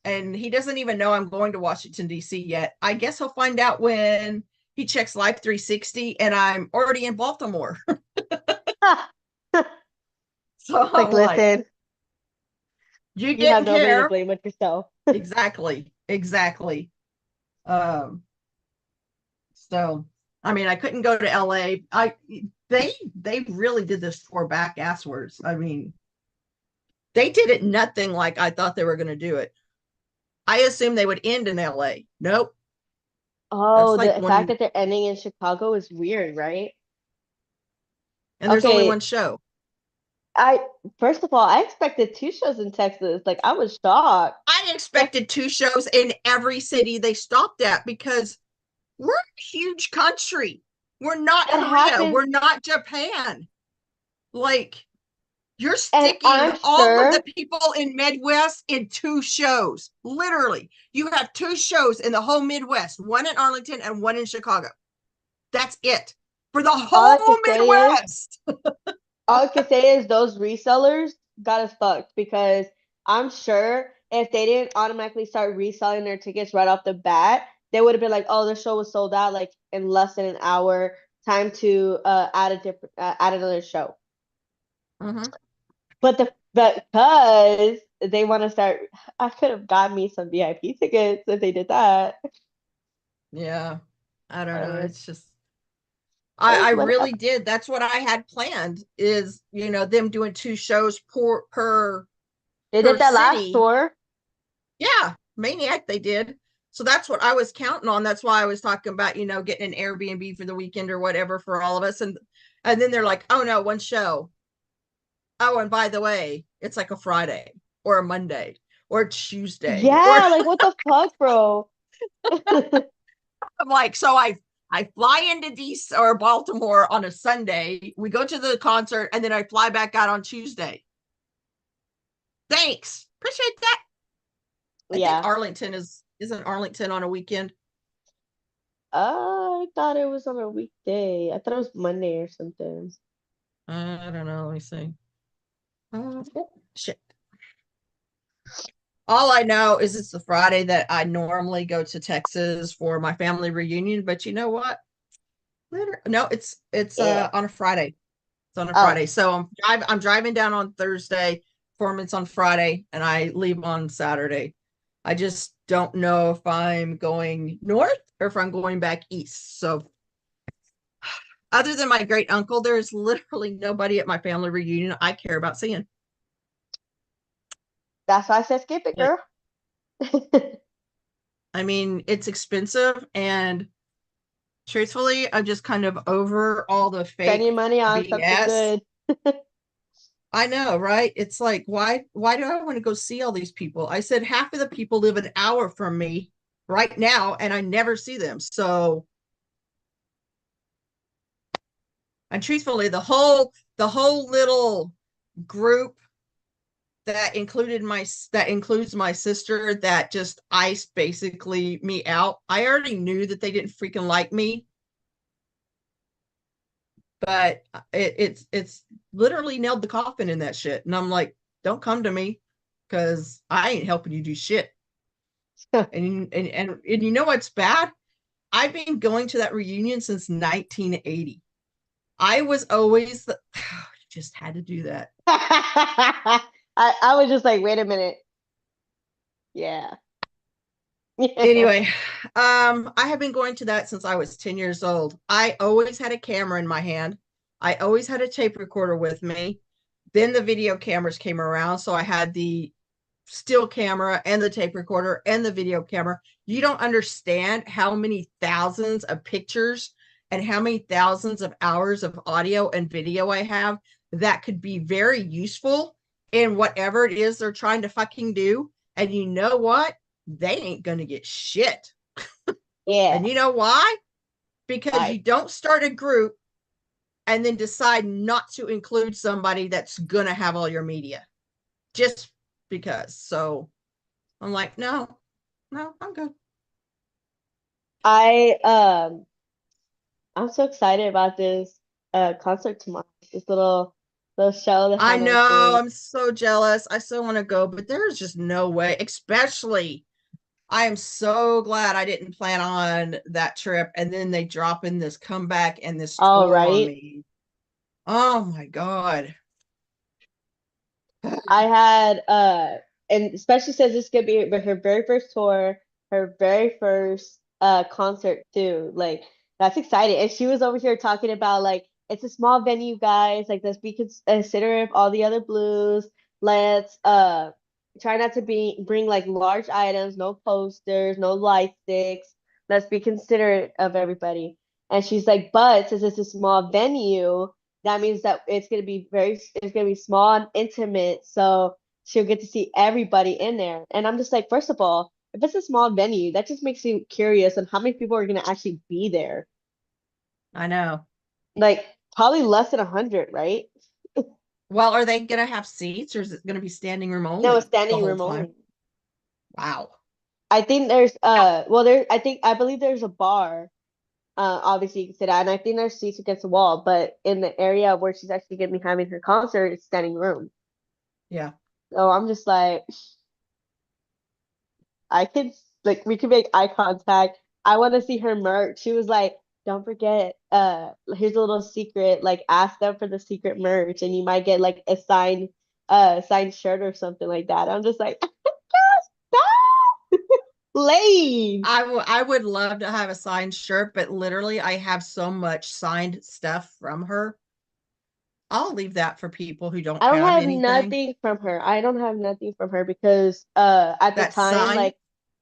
and he doesn't even know I'm going to Washington, D.C. yet. I guess he'll find out when he checks Live 360 and I'm already in Baltimore. So Like, I'm like, listen, you you have didn't nobody to care. blame but yourself. Exactly. Um, so I mean, I couldn't go to LA. They really did this for back asswards. I mean, they did it nothing like I thought they were going to do it. I assumed they would end in LA. Nope. That's Oh, like the fact one, that they're ending in Chicago is weird, right? and there's only one Okay, show. I first of all, I expected 2 shows in Texas. Like, I was shocked. I Like, expected 2 shows in every city they stopped at because we're a huge country. We're not it Korea. happens, We're not Japan. Like, you're and sticking I'm all of sure, the people in Midwest in 2 shows. Literally, you have 2 shows in the whole Midwest, one in Arlington and one in Chicago. That's it for the all I whole can say is, Midwest. those resellers got us fucked because I'm sure if they didn't automatically start reselling their tickets right off the bat, they would have been like, "Oh, the show was sold out like in less than an hour. Time to add another show." Mhm. But because they want to start, I could have gotten me some VIP tickets if they did that. Yeah, I don't know. Whatever. It's just I Whatever. really did. That's what I had planned is, them doing 2 shows They per did that last city. tour. Yeah, Maniac they did. So that's what I was counting on. That's why I was talking about, getting an Airbnb for the weekend or whatever for all of us. And then they're like, "Oh no, one show. Oh, and by the way, it's like a Friday or a Monday or a Tuesday." Or Yeah, like what the fuck, bro? I'm like, so I fly into DC or Baltimore on a Sunday. We go to the concert and then I fly back out on Tuesday. Thanks. Appreciate that. I think Yeah. Arlington isn't Arlington on a weekend? I thought it was on a weekday. I thought it was Monday or something. I don't know. Let me see. Shit. All I know is it's the Friday that I normally go to Texas for my family reunion. But you know what? No, it's Yeah. on a Friday. It's on a Oh, Friday. So I'm driving down on Thursday. Performance on Friday, and I leave on Saturday. I just don't know if I'm going north or if I'm going back east. So other than my great uncle, there's literally nobody at my family reunion I care about seeing. that's why I said skip it, Like, girl. I mean, it's expensive, and truthfully, I'm just kind of over all the Spending fake money on something BS. good. I know, right? It's like, why do I want to go see all these people? I said half of the people live an hour from me right now, and I never see them. So, and truthfully, the whole little group that includes my sister that just iced basically me out. I already knew that they didn't freaking like me, but it's literally nailed the coffin in that shit. And I'm like, don't come to me because I ain't helping you do shit. And you know what's bad? I've been going to that reunion since 1980. I was always just had to do that. I was just like, wait a minute. Yeah. Anyway, I have been going to that since I was 10 years old. I always had a camera in my hand. I always had a tape recorder with me. Then the video cameras came around, so I had the still camera and the tape recorder and the video camera. You don't understand how many thousands of pictures and how many thousands of hours of audio and video I have that could be very useful in whatever it is they're trying to fucking do. And you know what? They ain't going to get shit. Yeah. And you know why? Because Why? you don't start a group and then decide not to include somebody that's going to have all your media just because. So I'm like, no, I'm good. I'm so excited about this concert tomorrow. This little show that I Hannah's know, doing. I'm so jealous. I still want to go, but there's just no way, especially I am so glad I didn't plan on that trip. And then they drop in this comeback and this All tour on right. me. Oh my God. I had and especially since this could be her very first tour, her very first concert too. Like that's exciting. And she was over here talking about like it's a small venue, guys. Like let's be considerate of all the other blues. Let's try not to bring like large items, no posters, no light sticks. Let's be considerate of everybody. And she's like, but since it's a small venue, that means that it's gonna be small and intimate, so she'll get to see everybody in there. And I'm just like, first of all, if it's a small venue, that just makes you curious on how many people are gonna actually be there. I know. Like probably less than 100, right? Well, are they going to have seats or is it going to be standing room No, only it's the standing whole room time? only. Wow. I think there's I believe there's a bar. Obviously you can sit down, and I think there's seats against the wall, but in the area where she's actually gonna be having her concert, it's standing room. Yeah. So I'm just like, I could like we could make eye contact. I want to see her merch. She was like, "Don't forget, here's a little secret. Like, ask them for the secret merch, and you might get like a signed shirt or something like that." I'm just like, stop, lame. I would love to have a signed shirt, but literally I have so much signed stuff from her. I'll leave that for people who don't I don't have have anything nothing from her. I don't have nothing from her because at the that's time signed. like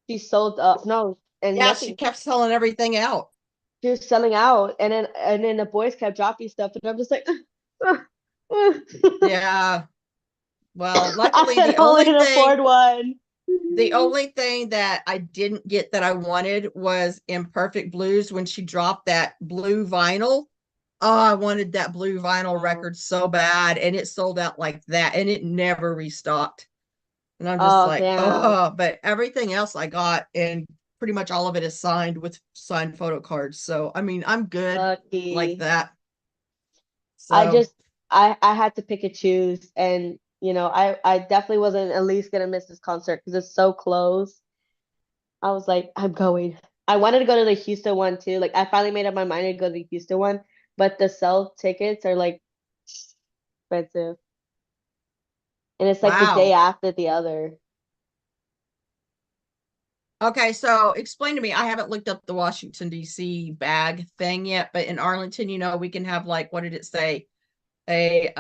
she sold no and Yeah, she nothing. kept selling everything out. She was selling out, and then the boys kept dropping stuff, and I'm just like, Yeah. Well, I luckily can only afford one. the only thing that I didn't get that I wanted was Imperfect Blues when she dropped that blue vinyl. Oh, I wanted that blue vinyl record so bad, and it sold out like that, and it never restocked. And I'm just Oh, like, damn. oh, but everything else I got, and pretty much all of it is signed with signed photo cards. So, I mean, I'm good like Lucky. that. I So, just I had to pick and choose, and I definitely wasn't at least gonna miss this concert because it's so close. I was like, I'm going. I wanted to go to the Houston one too. Like I finally made up my mind to go to the Houston one, but the sell tickets are like expensive. And it's like the day wow. after the other. Okay, so explain to me. I haven't looked up the Washington D.C. bag thing yet, but in Arlington, we can have like, what did it say? A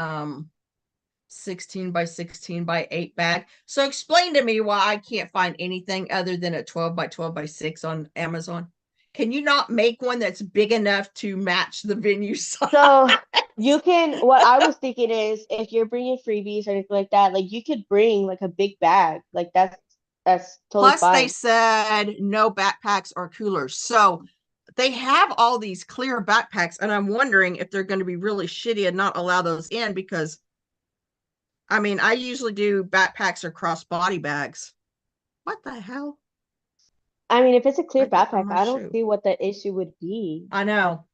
16 by 16 by 8 bag. So explain to me why I can't find anything other than a 12 by 12 by 6 on Amazon. Can you not make one that's big enough to match the venue size? So you can, what I was thinking is if you're bringing freebies or anything like that, like you could bring like a big bag. Like that's totally Plus, they fine. said no backpacks or coolers. So they have all these clear backpacks, and I'm wondering if they're going to be really shitty and not allow those in because I mean, I usually do backpacks or crossbody bags. What the hell? I mean, if it's a I clear got on backpack, my I don't shoe. see what the issue would be. I know.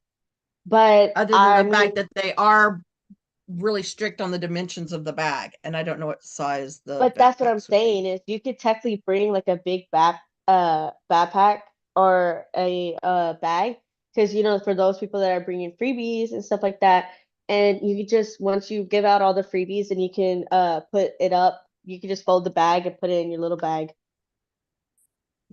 But Other than I the mean, fact that they are really strict on the dimensions of the bag, and I don't know what size the but that's what I'm backpacks would be. saying is you could technically bring like a big backpack or a bag because for those people that are bringing freebies and stuff like that, and you could just once you give out all the freebies and you can put it up, you can just fold the bag and put it in your little bag.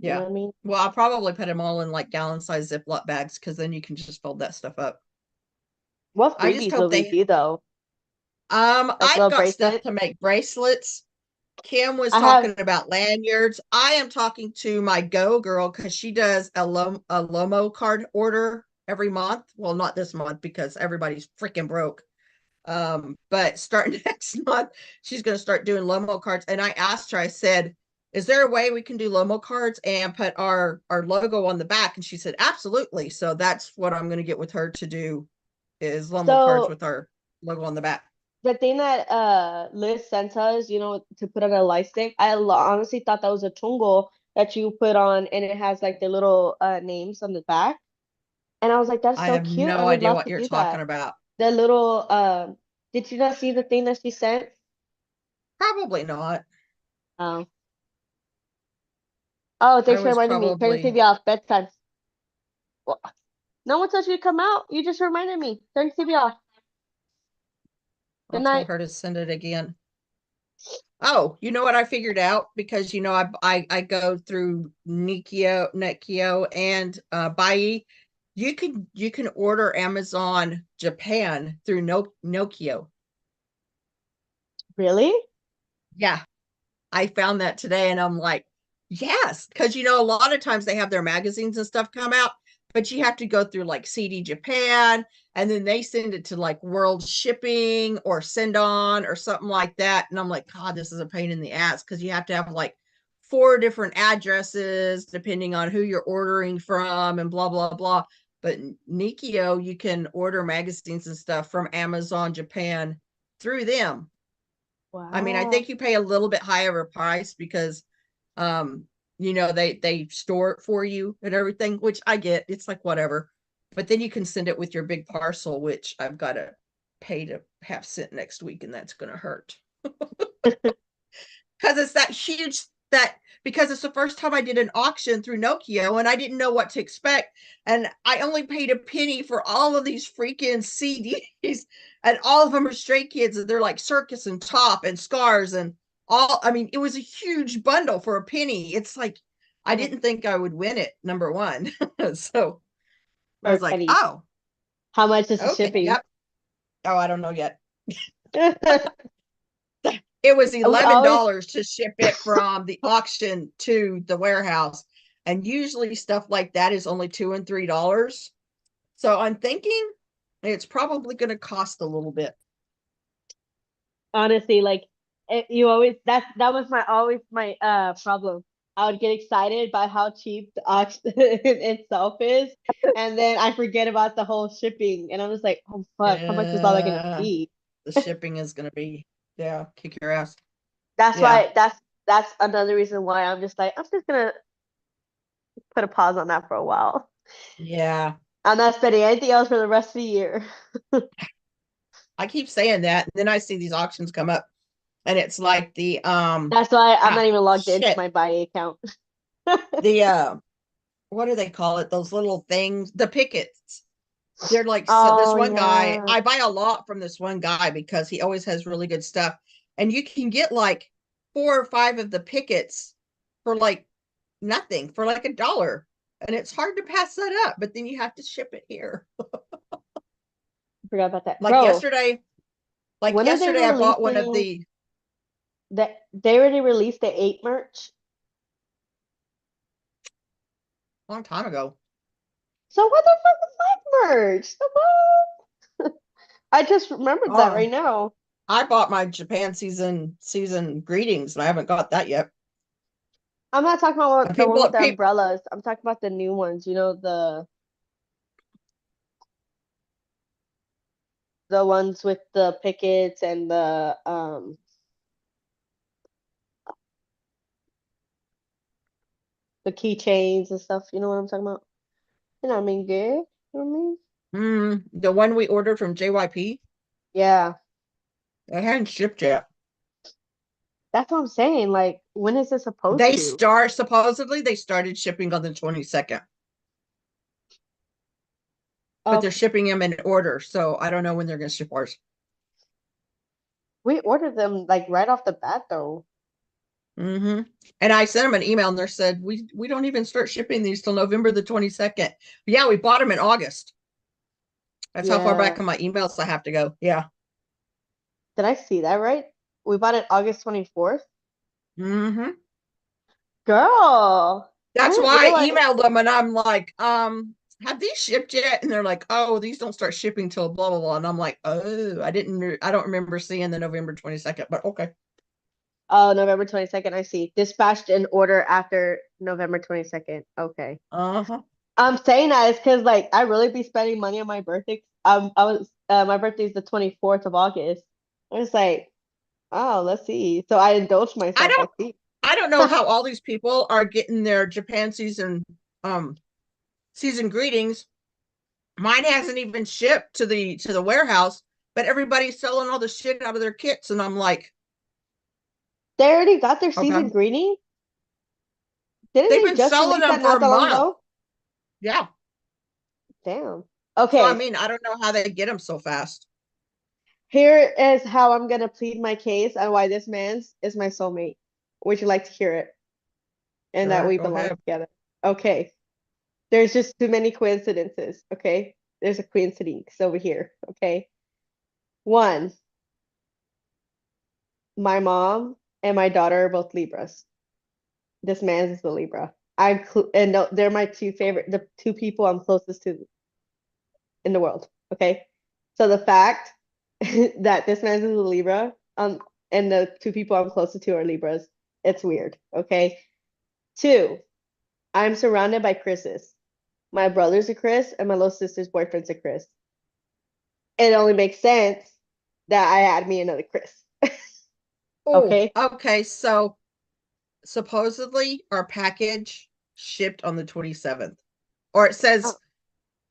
You know Yeah. what I mean? Well, I'll probably put them all in like gallon size Ziploc bags because then you can just fold that stuff up. What I just freebies hope will we they do though? Like I've little got stuff bracelets? to make bracelets. Kim was I have talking about lanyards. I am talking to my Go girl because she does a Lomo card order every month. Well, not this month because everybody's freaking broke. But starting next month, she's going to start doing Lomo cards. And I asked her, I said, is there a way we can do Lomo cards and put our logo on the back? And she said, absolutely. So that's what I'm going to get with her to do is Lomo cards so with our logo on the back. the thing that Liz sent us, to put on a light stick, honestly thought that was a tungo that you put on and it has like the little names on the back. And I was like, that's I so have cute. I no would idea love what to you're do talking that. about. The little did you not see the thing that she sent? Probably not. Oh. Oh, I thanks for was reminding me. Turn the probably TV off. Bedtime. Well, no one told you to come out. You just reminded me. Turn the TV off. Good I'll tell night. her to send it again. Oh, you know what I figured out because I go through Nikio and Bai. You can order Amazon Japan through Nokio. Really? Yeah, I found that today and I'm like, yes, because a lot of times they have their magazines and stuff come out, but you have to go through like CD Japan and then they send it to like World Shipping or Send On or something like that. And I'm like, God, this is a pain in the ass because you have to have like 4 different addresses depending on who you're ordering from and blah, blah, blah. But Nikio, you can order magazines and stuff from Amazon Japan through them. I mean, I Wow. think you pay a little bit higher of a price because um they store it for you and everything, which I get. It's like whatever. But then you can send it with your big parcel, which I've got to pay to have sent next week, and that's going to hurt. Because it's that huge that because it's the first time I did an auction through Nokio and I didn't know what to expect. And I only paid a penny for all of these freaking CDs, and all of them are Stray Kids, and they're like Circus and Top and Scars and all. I mean, it was a huge bundle for a penny. It's like I Oh, didn't think I would win it, number one. So I for a was like, penny. oh, How much is the okay, shipping? yep. Oh, I don't know yet. We It was $11 always to ship it from the auction to the warehouse. And usually stuff like that is only $2 and $3. So I'm thinking it's probably going to cost a little bit. honestly like you always that was my always my problem. I would get excited by how cheap the auction itself is, and then I forget about the whole shipping, and I'm just like, oh fuck, how much is all that gonna Yeah, be? the shipping is going to be, yeah, kick your ass. That's Yeah. why that's that's another reason why I'm just gonna put a pause on that for a while. Yeah, I'm not spending anything else for the rest of the year. I keep saying that, and then I see these auctions come up, and it's like the That's why I'm not even logged into shit, my buy account. the what do they call it? Those little things, the pickets. They're like, so this Oh one guy, yeah. I buy a lot from this one guy because he always has really good stuff. And you can get like 4 or 5 of the pickets for like nothing, for like $1. And it's hard to pass that up, but then you have to ship it here. I forgot about that. Like Bro, yesterday, when are they I bought one of releasing the they already released the 8 merch? long time ago. So what the fuck is my merch? The fuck? I just remembered that right now. I bought my Japan season greetings, and I haven't got that yet. I'm not talking about And the one with the people, umbrellas. I'm talking about the new ones, you know, the ones with the pickets and the keychains and stuff. You know what I'm talking about? You know what I mean, good? You know what I mean? the one we ordered from JYP, Yeah, it hadn't shipped yet. that's what I'm saying. Like, when is it supposed They to? supposedly they started shipping on the 22nd, but they're Okay, shipping them in order, so I don't know when they're going to ship ours. we ordered them like right off the bat though. And I sent them an email, and they said we don't even start shipping these till November the 22nd. Yeah, we bought them in August. That's how far Yeah. back in my emails I have to go. Yeah. Did I see that right? We bought it August 24th. hmm Girl, I That's didn't why I realize. emailed them, and I'm like, have these shipped yet? And they're like, oh, these don't start shipping till blah blah blah. And I'm like, oh, I don't remember seeing the November 22nd, but okay. Oh, November 22nd, I see. Dispatched in order after November 22nd. Okay. Uh-huh. I'm saying that is because like I really be spending money on my birthday. I was my birthday is the 24th of August. I was like, oh, let's see. So I indulged I myself, I don't see. I don't know how all these people are getting their Japan um season greetings. Mine hasn't even shipped to the warehouse, but everybody's selling all the shit out of their kits, and I'm like, They already got their season okay. greeting? Didn't They've they been just selling release them that for not a that long month. ago? Yeah. Damn. So I Okay, mean, I don't know how they get them so fast. here is how I'm gonna plead my case and why this man's is my soulmate. Would you like to hear it? And that Sure, we go belong ahead. together. Okay. There's just too many coincidences. Okay. There's a coincidence over here. Okay. One, my mom and my daughter are both Libras. This man's is a Libra. And they're my the 2 people I'm closest to in the world. Okay. So the fact that this man's is a Libra, and the 2 people I'm closest to are Libras, it's weird. Okay. 2, I'm surrounded by Chris's. My brother's a Chris, and my little sister's boyfriend's a Chris. It only makes sense that I had me another Chris. Oh, Okay. okay. So supposedly our package shipped on the 27th, or it Oh, says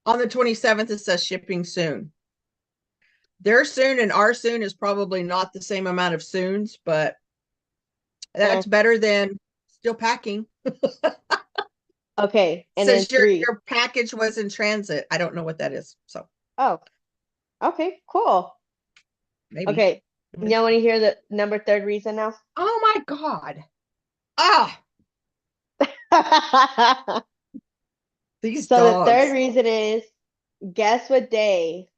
on the 27th, it says shipping soon. Their soon and our soon is probably not the same amount of soons, but eh. that's better than still packing. Okay. And then Says 3. your package was in transit. I don't know what that is. So Oh, okay, cool. maybe. Okay. Y'all want to hear the number 3rd reason now? Oh my God. Ah, these So the 3rd dogs. reason is, guess what day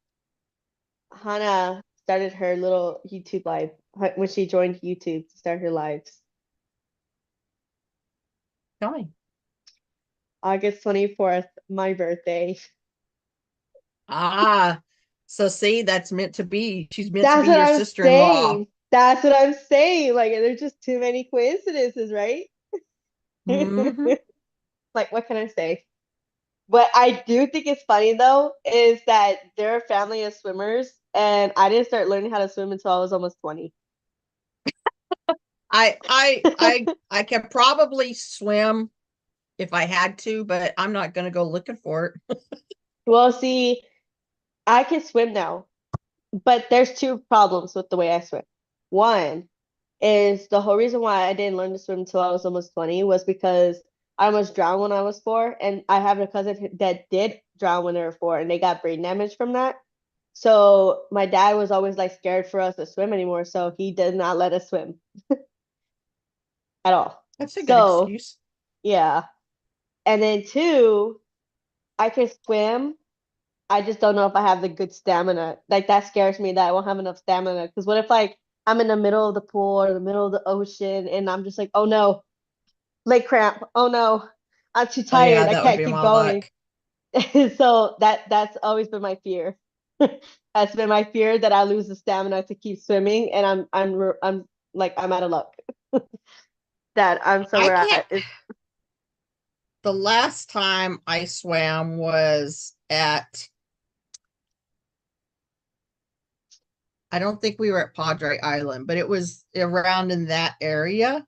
Hannah started her little YouTube live when she joined YouTube to start her lives? Tell me. August 24th, my birthday. Ah, so see, that's meant to be. She's meant to That's be what your I'm sister-in-law. saying. That's what I'm saying. Like, there's just too many coincidences, right? hmm Like, what can I say? What I do think is funny though is that they're a family of swimmers, and I didn't start learning how to swim until I was almost 20. I can probably swim if I had to, but I'm not gonna go looking for it. Well, see, I can swim now, but there's two problems with the way I swim. One is the whole reason why I didn't learn to swim until I was almost 20 was because I almost drowned when I was 4, and I have a cousin that did drown when they were 4, and they got brain damage from that. So my dad was always like scared for us to swim anymore, so he did not let us swim at all. That's a good So excuse. yeah, and then two, I can swim. I just don't know if I have the good stamina. Like that scares me that I won't have enough stamina. Because what if like I'm in the middle of the pool or the middle of the ocean and I'm just like, oh no, leg cramp. Oh no, I'm too Oh yeah, tired. I that would can't be keep my going. luck. So that's always been my fear. That's been my fear that I lose the stamina to keep swimming and I'm like I'm out of luck. That I'm I somewhere can't. at is The last time I swam was at, I don't think we were at Padre Island, but it was around in that area.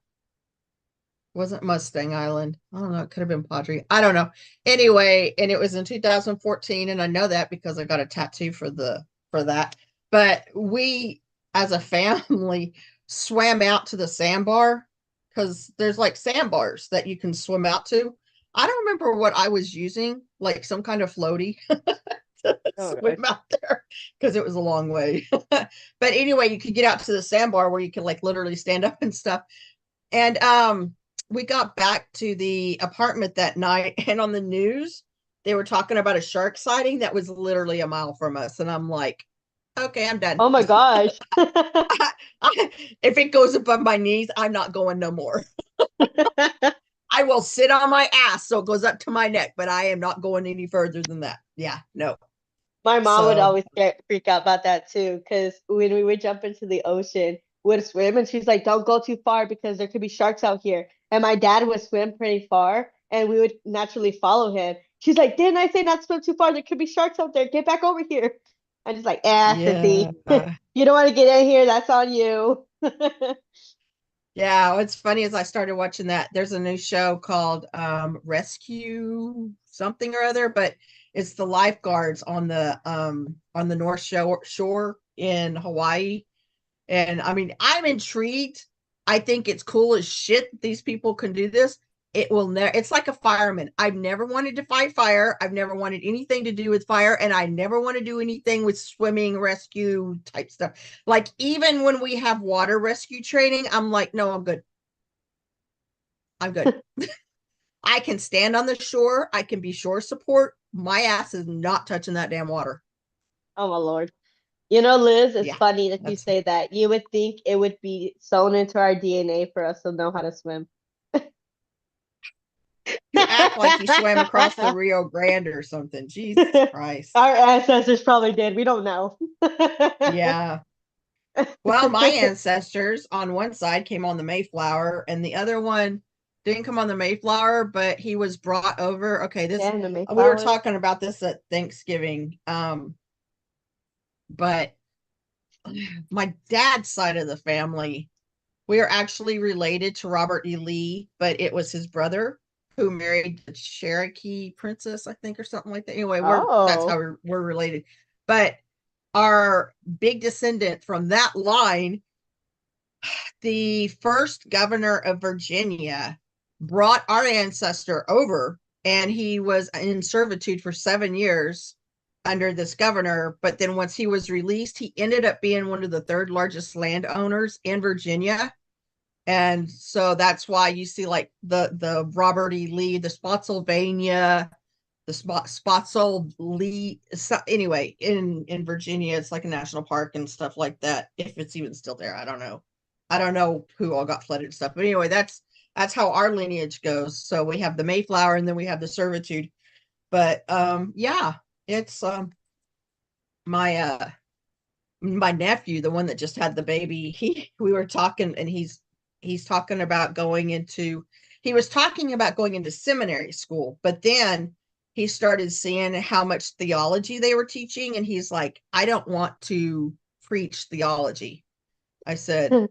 Wasn't Mustang Island. I don't know. It could have been Padre. I don't know. Anyway, and it was in 2014, and I know that because I got a tattoo for that. But we, as a family, swam out to the sandbar because there's like sandbars that you can swim out to. I don't remember what I was using, like some kind of floaty to oh swim gosh. out there because it was a long way. But anyway, you could get out to the sandbar where you could like literally stand up and stuff. And we got back to the apartment that night, and on the news, they were talking about a shark sighting that was literally a mile from us. And I'm like, okay, I'm done. Oh my gosh. If it goes above my knees, I'm not going no more. I will sit on my ass so it goes up to my neck, but I am not going any further than that. Yeah, no. My mom would So always freak out about that too, because when we would jump into the ocean, would swim, and she's like, "Don't go too far because there could be sharks out here." And my dad would swim pretty far, and we would naturally follow him. She's like, "Didn't I say not to swim too far? There could be sharks out there. Get back over here." I'm just like, yeah. Sissy, you don't want to get in here. That's on you." Yeah, what's funny is I started watching that. There's a new show called Rescue something or other, but it's the lifeguards on the North Shore in Hawaii. And I mean, I'm intrigued. I think it's cool as shit that these people can do this. It will never, it's like a fireman. I've never wanted to fight fire. I've never wanted anything to do with fire. And I never want to do anything with swimming, rescue type stuff. Like, even when we have water rescue training, I'm like, no, I'm good. I'm good. I can stand on the shore. I can be shore support. My ass is not touching that damn water. Oh my Lord. You know, Liz, it's Yeah, funny that you that's say that. You would think it would be sewn into our DNA for us to know how to swim. you act like you swam across the Rio Grande or something. Jesus Christ. Our ancestors probably did. We don't know. Yeah. Well, my ancestors on one side came on the Mayflower, and the other one didn't come on the Mayflower, but he was brought over. Okay, this Yeah, and the we were Mayflowers. talking about this at Thanksgiving. But my dad's side of the family, we are actually related to Robert E. Lee, but it was his brother who married the Cherokee princess, I think, or something like that. Anyway, that's how Oh. we're related. But our big descendant from that line, the first governor of Virginia, brought our ancestor over, and he was in servitude for 7 years under this governor. But then once he was released, he ended up being one of the third largest landowners in Virginia. And so that's why you see like the Robert E. Lee, the Spotsylvania, the Spotsylvania. So anyway, in Virginia, it's like a national park and stuff like that. If it's even still there, I don't know. I don't know who all got flooded and stuff. But anyway, that's how our lineage goes. So we have the Mayflower, and then we have the servitude. But yeah, it's my my nephew, the one that just had the baby, we were talking, and he's talking about he was talking about going into seminary school, but then he started seeing how much theology they were teaching, and he's like, I don't want to preach theology. I said,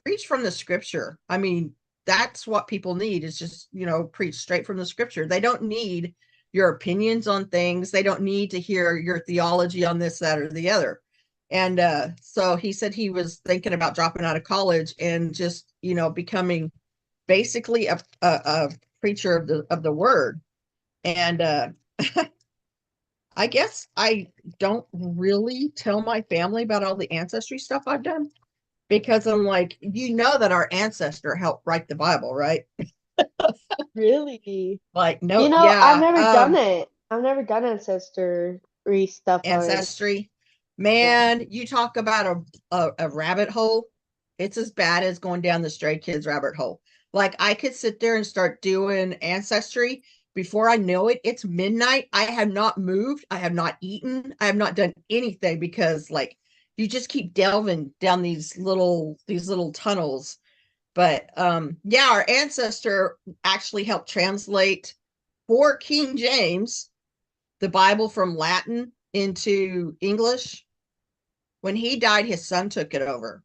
preach from the scripture. I mean, that's what people need is just, preach straight from the scripture. They don't need your opinions on things. They don't need to hear your theology on this, that, or the other. And so he said he was thinking about dropping out of college and just, becoming basically a preacher of the word. And I guess I don't really tell my family about all the ancestry stuff I've done because I'm like, that our ancestor helped write the Bible, right? Really? Like, no, I've yeah, never done it. I've never done ancestry stuff on. ancestry. Man, you talk about a rabbit hole. It's as bad as going down the Stray Kids rabbit hole. Like I could sit there and start doing ancestry. Before I know it, it's midnight. I have not moved. I have not eaten. I have not done anything because like you just keep delving down these little tunnels. But yeah, our ancestor actually helped translate for King James the Bible from Latin into English. When he died, his son took it over.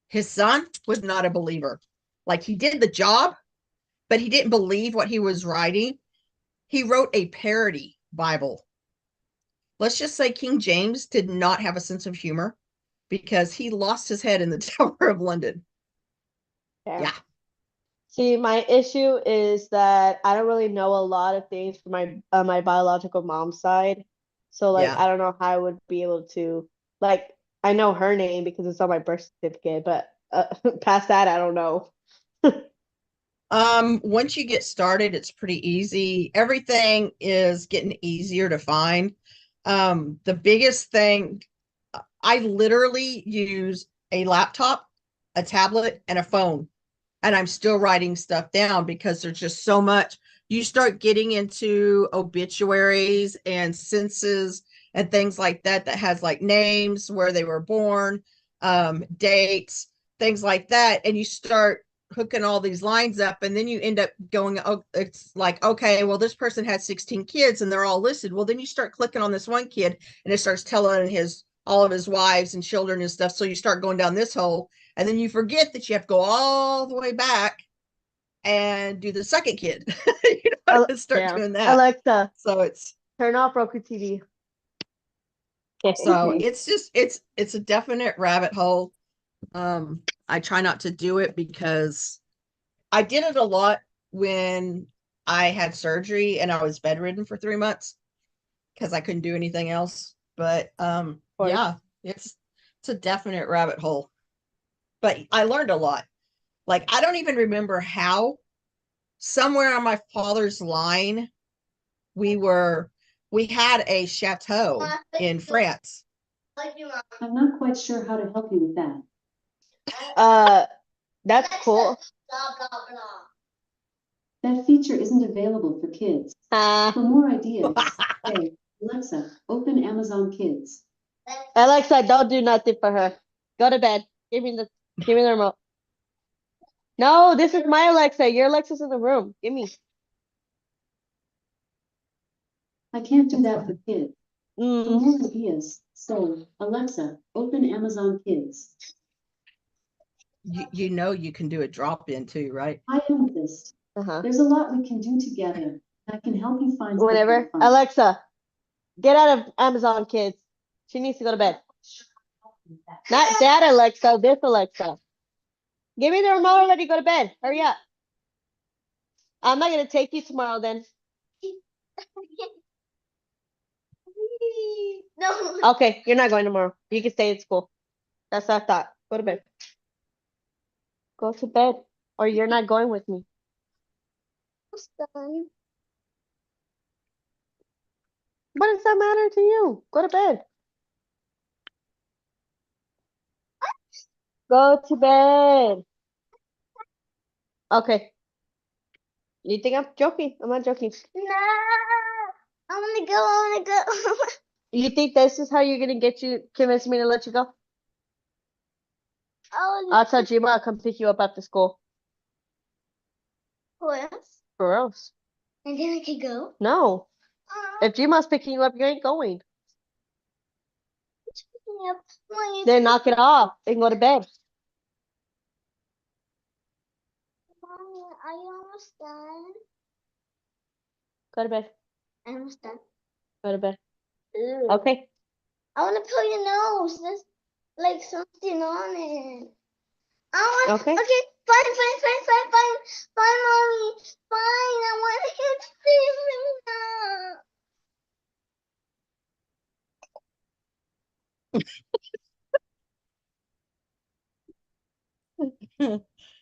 His son was not a believer. Like he did the job, but he didn't believe what he was writing. He wrote a parody Bible. Let's just say King James did not have a sense of humor because he lost his head in the Tower of London. Yeah. See, my issue is that I don't really know a lot of things from my biological mom's side. So like Yeah. I don't know how I would be able to like I know her name because it's on my birth certificate, but past that I don't know. Once you get started, it's pretty easy. Everything is getting easier to find. The biggest thing, I literally use a laptop, a tablet, and a phone, and I'm still writing stuff down because there's just so much. You start getting into obituaries and census and things like that has like names, where they were born, dates, things like that, and you start hooking all these lines up, and then you end up going, oh, it's like, okay, well, this person had 16 kids and they're all listed. Well, then you start clicking on this one kid and it starts telling all of his wives and children and stuff. So you start going down this hole, and then you forget that you have to go all the way back and do the second kid. Start doing that. Alexa, So it's turn off Roku TV. so it's just it's a definite rabbit hole. I try not to do it because I did it a lot when I had surgery and I was bedridden for 3 months because I couldn't do anything else. But yeah, it's a definite rabbit hole. But I learned a lot. Like I don't even remember how. Somewhere on my father's line, we had a chateau in France. I'm not quite sure how to help you with that. That's cool. That feature isn't available for kids. For more ideas, say, Alexa, open Amazon Kids. Alexa, don't do nothing for her. Go to bed. Give me the remote. No, this is my Alexa. Your Alexa's in the room. Give me. I can't do that for kids. For Mm. more ideas, say, Alexa, open Amazon Kids. You can do a drop in too, right? Hi, Amethyst. Uh-huh. There's a lot we can do together. I can help you find something Whatever. fun. Alexa, get out of Amazon Kids. She needs to go to bed. Not that Alexa, this Alexa. Give me the remote already. Go to bed. Hurry up. I'm not gonna take you tomorrow then. No. Okay, you're not going tomorrow. You can stay at school. That's what I thought. Go to bed. Go to bed, or you're not going with me. Son. What does that matter to you? Go to bed. Go to bed. Okay. You think I'm joking? I'm not joking. No. I wanna go. I wanna go. You think this is how you're gonna convince me to let you go? I'll tell Jima I'll come pick you up after school. Yes. Or else. And then I can go. No. If Jima's picking you up, you ain't going. Yep. Well, you Then knock it off and go to bed. Are you almost done? Go to bed. I'm almost done. Go to bed. Ew. Okay. I want to peel your nose. There's like something on it. I want. Okay. Okay. Fine. Fine, mommy. Fine. I want you to peel me now.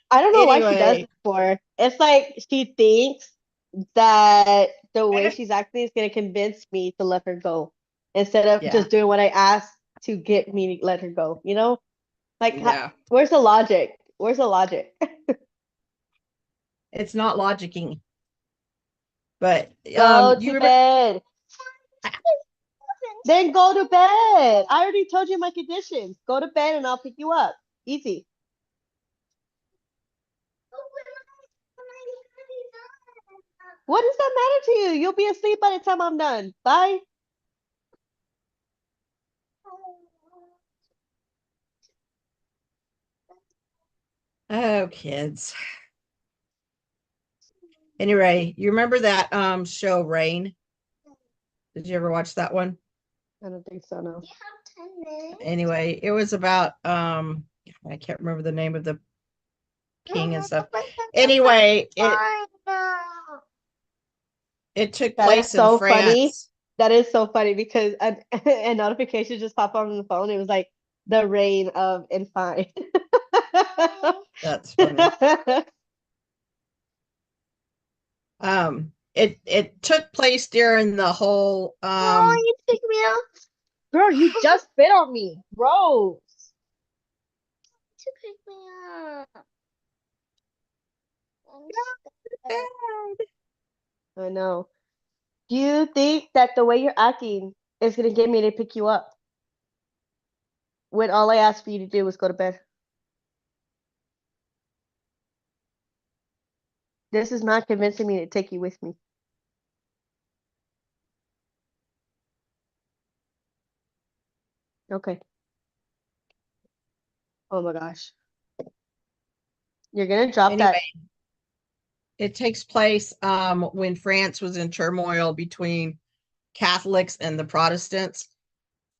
I don't know why she does Anyway, this for. It's like she thinks that the way she's acting is gonna convince me to let her go instead of Yeah. just doing what I asked to get me to let her go, you know? Like, yeah, where's the logic? Where's the logic? it's not logicking. But Go you to remember bed. Then go to bed. I already told you my conditions. Go to bed and I'll pick you up. Easy. What does that matter to you? You'll be asleep by the time I'm done. Bye. oh kids. Anyway, you remember that show Rain? Did you ever watch that one? I don't think so, no. You have 10 minutes. Anyway, it was about I can't remember the name of the king and stuff. Anyway, it took That is place in so funny. France. That is so funny because a notification just popped on the phone. It was like the reign of and fine. That's funny. It took place during the whole Oh, you pick me up. Girl, you just spit on me. Gross. To pick me up. I know. Do you think that the way you're acting is gonna get me to pick you up? When all I asked for you to do was go to bed. This is not convincing me to take you with me. Okay. Oh my gosh. You're gonna drop that. Anyway, it takes place when France was in turmoil between Catholics and the Protestants.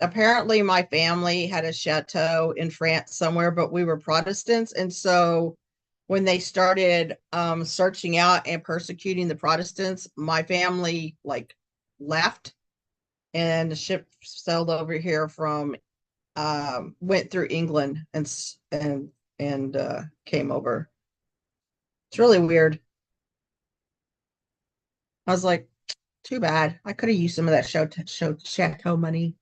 Apparently, my family had a chateau in France somewhere, but we were Protestants. And so when they started searching out and persecuting the Protestants, my family like left and the ship sailed over here from went through England and came over. It's really weird. I was like, too bad. I could have used some of that chateau money.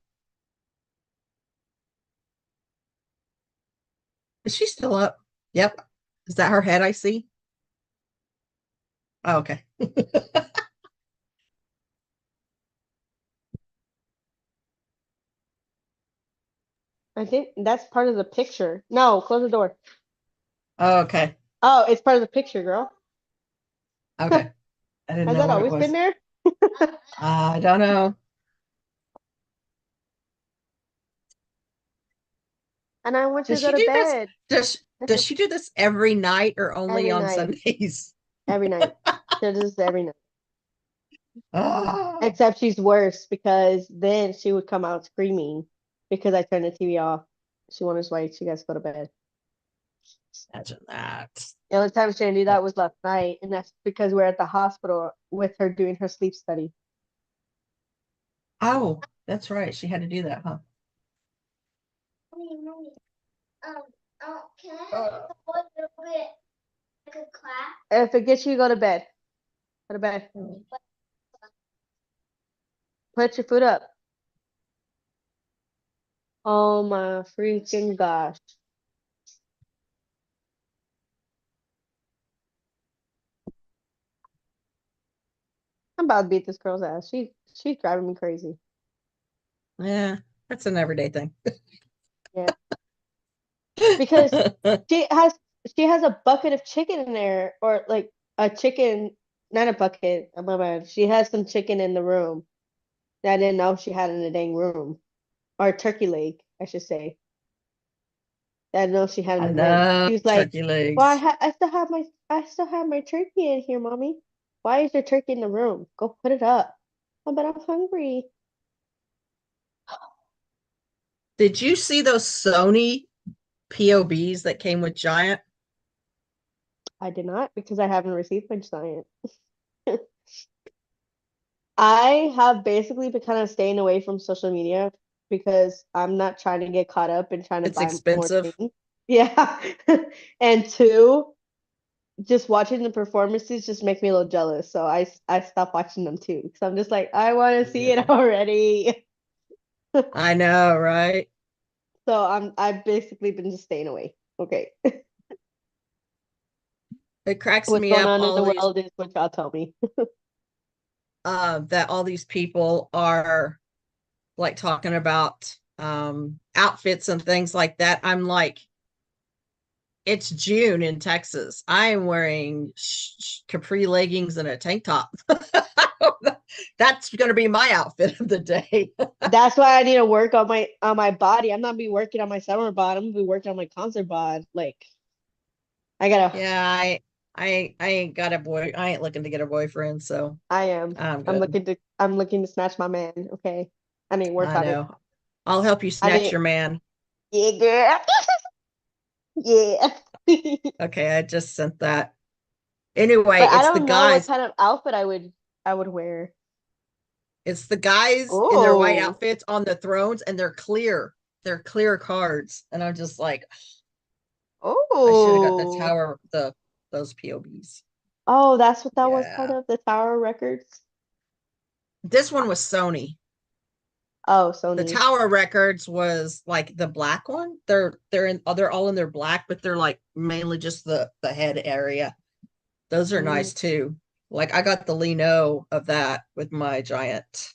Is she still up? Yep. Is that her head I see? Oh, okay. I think that's part of the picture. No, close the door. Oh, okay. Oh, it's part of the picture, girl. Okay. I didn't Has know that what it always was. been there? I don't know. And I want you Does to go she to do this? bed Does she do this every night or only every on night. Sundays? Every night. She does this every night. Oh, Except she's worse because then she would come out screaming because I turned the TV off. She wonders why she guys go to bed. imagine that. The only time she didn't do that was last night, and that's because we're at the hospital with her doing her sleep study. Oh, that's right. She had to do that, huh? Mommy. Can I have a little bit like a clap? If it gets you, go to bed. Go to bed. Put your foot up. Oh my freaking gosh. I'm about to beat this girl's ass. She's driving me crazy. Yeah, that's an everyday thing. Yeah. Because she has a bucket of chicken in there, or like a chicken, not a bucket. Oh my bad. She has some chicken in the room that I didn't know she had in the dang room, or a turkey leg, I should say. That I didn't know she had in I the room. love She was like, turkey legs. "Well, I still have I still have my turkey in here, mommy. Why is your turkey in the room? Go put it up. Oh, but I'm hungry. Did you see those Sony POBs that came with Giant? I did not because I haven't received my giant. I have basically been kind of staying away from social media because I'm not trying to get caught up and trying to It's buy more expensive. things. Yeah. And two, just watching the performances just make me a little jealous. So I stopped watching them too. Because I'm just like, I want to see it already. I know, right? So I've basically been just staying away. Okay. It cracks What's me going up on in the all these world is what y'all tell me. that all these people are like talking about outfits and things like that. I'm like, it's June in Texas. I am wearing capri leggings and a tank top. That's going to be my outfit of the day. That's why I need to work on my body. I'm not be working on my summer bod. I'm gonna be working on my concert bod. Like I gotta Yeah, I ain't got a boy. I ain't looking to get a boyfriend, so I am. I'm I'm good. looking to snatch my man. Okay. I need to work I on it. know. I'll help you I snatch need your man. yeah, girl. Yeah. Okay, I just sent that. Anyway, But I it's the don't know what guys. kind of outfit I would wear. It's the guys in their white Oh. outfits on the thrones, and they're clear. They're clear cards, and I'm just like, I should have got the Oh. tower, those POBs. Oh, that's what that was part Yeah, of the Tower Records. this one was Sony. Oh, The Sony. Tower Records was like the black one. They're all in their black, but they're like mainly just the head area. Those are Mm, nice too. Like I got the Lino of that with my Giant.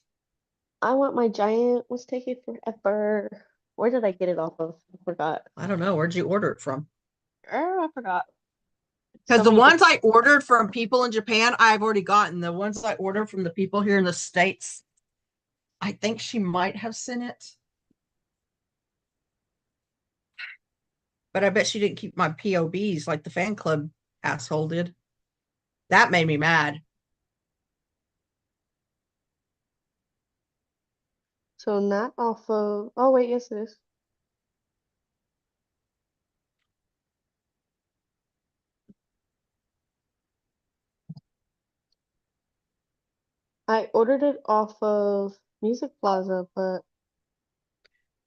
I want my giant was taking forever. Where did I get it off of? I forgot. I don't know, where'd you order it from? Oh, I forgot. Because So the many ones different. I ordered from people in Japan, I've already gotten. The ones I ordered from the people here in the States, I think she might have sent it, but I bet she didn't keep my POBs like the fan club asshole did. That made me mad. So not off of. Oh wait, yes it is. I ordered it off of Music Plaza, but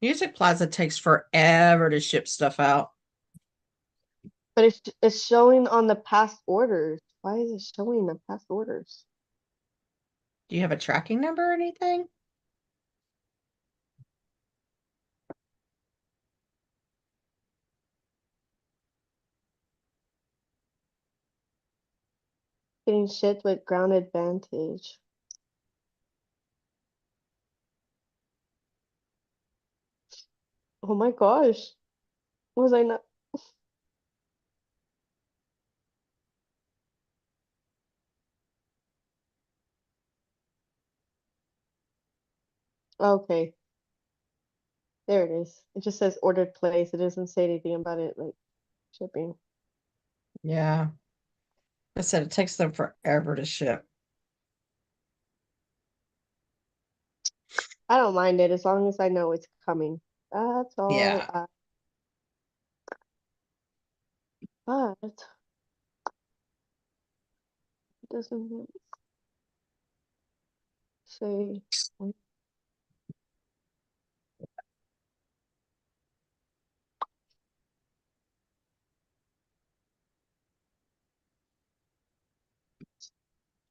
Music Plaza takes forever to ship stuff out. it's showing on the past orders. Why is it showing the past orders? Do you have a tracking number or anything? Getting shipped with Ground Advantage. Oh my gosh. Was I not? Okay, there it is. It just says ordered place. It doesn't say anything about it like shipping. Yeah. I said it takes them forever to ship. I don't mind it as long as I know it's coming. That's all Yeah. but it doesn't say.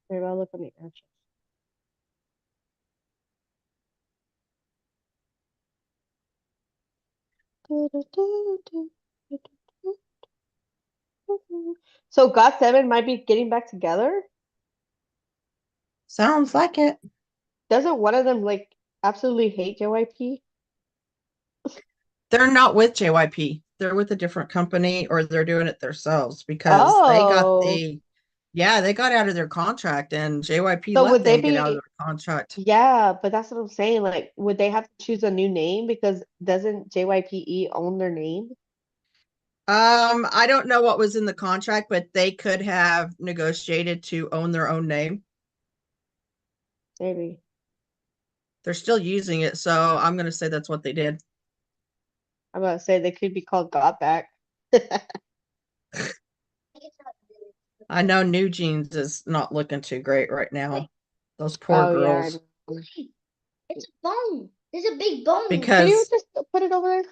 Maybe I'll look on the address. So GOT7 might be getting back together? Sounds like it. Doesn't one of them like absolutely hate JYP? They're not with JYP. They're with a different company or they're doing it themselves because Oh, they got out of their contract and JYP so let would they them get out of be? their contract. Yeah, but that's what I'm saying. Like, would they have to choose a new name because doesn't JYPE own their name? I don't know what was in the contract, but they could have negotiated to own their own name. Maybe. They're still using it, so I'm gonna say that's what they did. I'm gonna say they could be called Got Back. I know New Jeans is not looking too great right now. Those poor Oh yeah. girls. It's a bone. There's a big bone. Because- Can you just put it over there?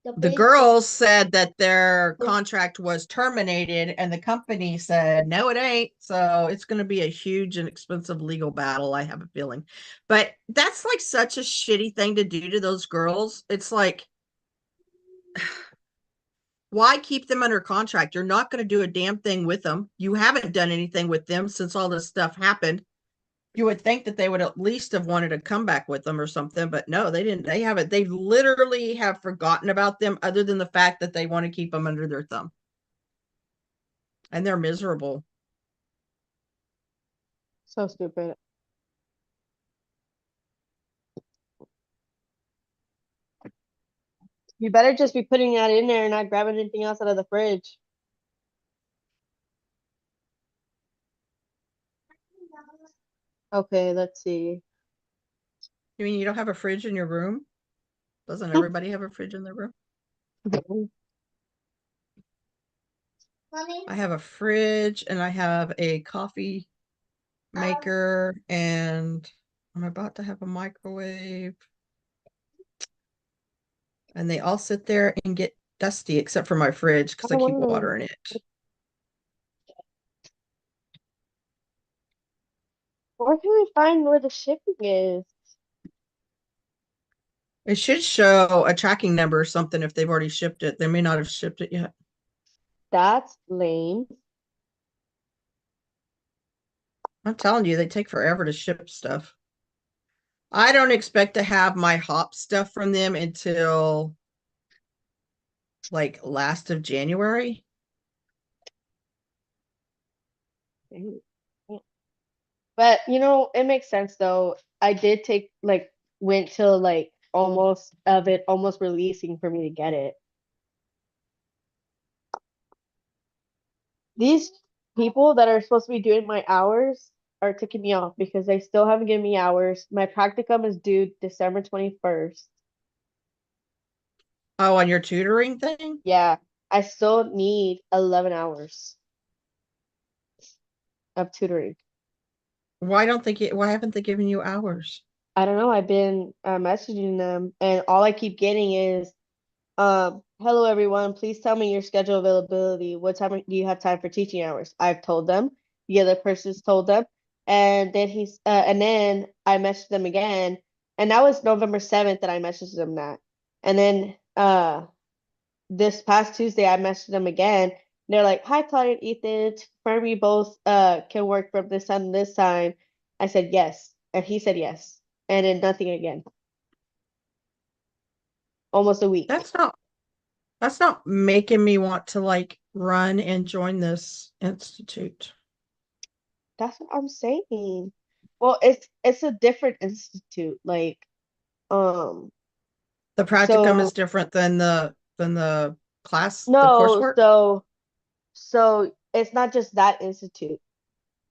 The big girls said that their contract was terminated and the company said, no, it ain't. So it's going to be a huge and expensive legal battle, I have a feeling. But that's like such a shitty thing to do to those girls. It's like, why keep them under contract? You're not going to do a damn thing with them. You haven't done anything with them since all this stuff happened. You would think that they would at least have wanted to come back with them or something, but no, they didn't. They haven't. They literally have forgotten about them other than the fact that they want to keep them under their thumb. And they're miserable. So stupid. You better just be putting that in there and not grabbing anything else out of the fridge. Okay, let's see. You mean you don't have a fridge in your room? Doesn't everybody have a fridge in their room? Mommy, I have a fridge and I have a coffee maker and I'm about to have a microwave. And they all sit there and get dusty except for my fridge because I keep water in it. Where can we find where the shipping is? It should show a tracking number or something if they've already shipped it. They may not have shipped it yet. That's lame. I'm telling you, they take forever to ship stuff. I don't expect to have my hop stuff from them until like last of January. But you know, it makes sense though. I did take went till almost releasing for me to get it. These people that are supposed to be doing my hours are ticking me off because they still haven't given me hours. My practicum is due December 21st. Oh, on your tutoring thing? Yeah, I still need 11 hours of tutoring. Why haven't they given you hours? I don't know. I've been messaging them, and all I keep getting is, hello everyone, please tell me your schedule availability. What time do you have time for teaching hours? I've told them. The other person's told them, and then I messaged them again, and that was November 7th that I messaged them that, and then this past Tuesday I messaged them again. They're like, "Hi, Claudia and Ethan. To confirm you both can work from this time to this time." I said yes, and he said yes, and then nothing again. Almost a week. That's not making me want to like run and join this institute. That's what I'm saying. Well, it's a different institute. The practicum is So different than the class, the no, coursework. so it's not just that institute.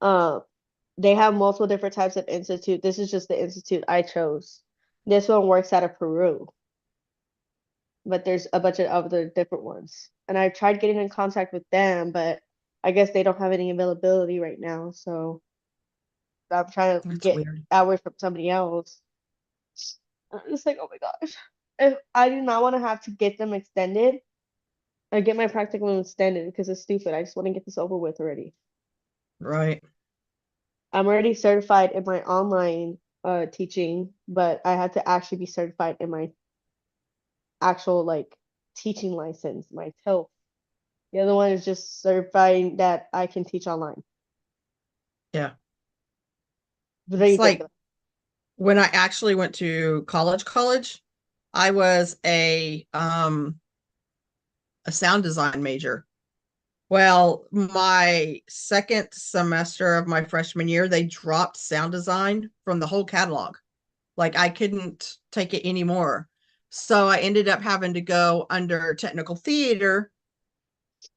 They have multiple different types of institute. This is just the institute I chose. This one works out of Peru, but there's a bunch of other different ones. And I tried getting in contact with them, but I guess they don't have any availability right now. So I'm trying to That's get weird. hours from somebody else. It's like, oh my gosh. If I do not want to have to get them extended, I get my practicum extended because it's stupid. I just want to get this over with already. Right. I'm already certified in my online teaching, but I had to actually be certified in my actual teaching license, my TILF. The other one is just certifying that I can teach online. Yeah. Ridiculous. It's like when I actually went to college, I was a sound design major. Well, my second semester of my freshman year, they dropped sound design from the whole catalog. Like I couldn't take it anymore. So I ended up having to go under technical theater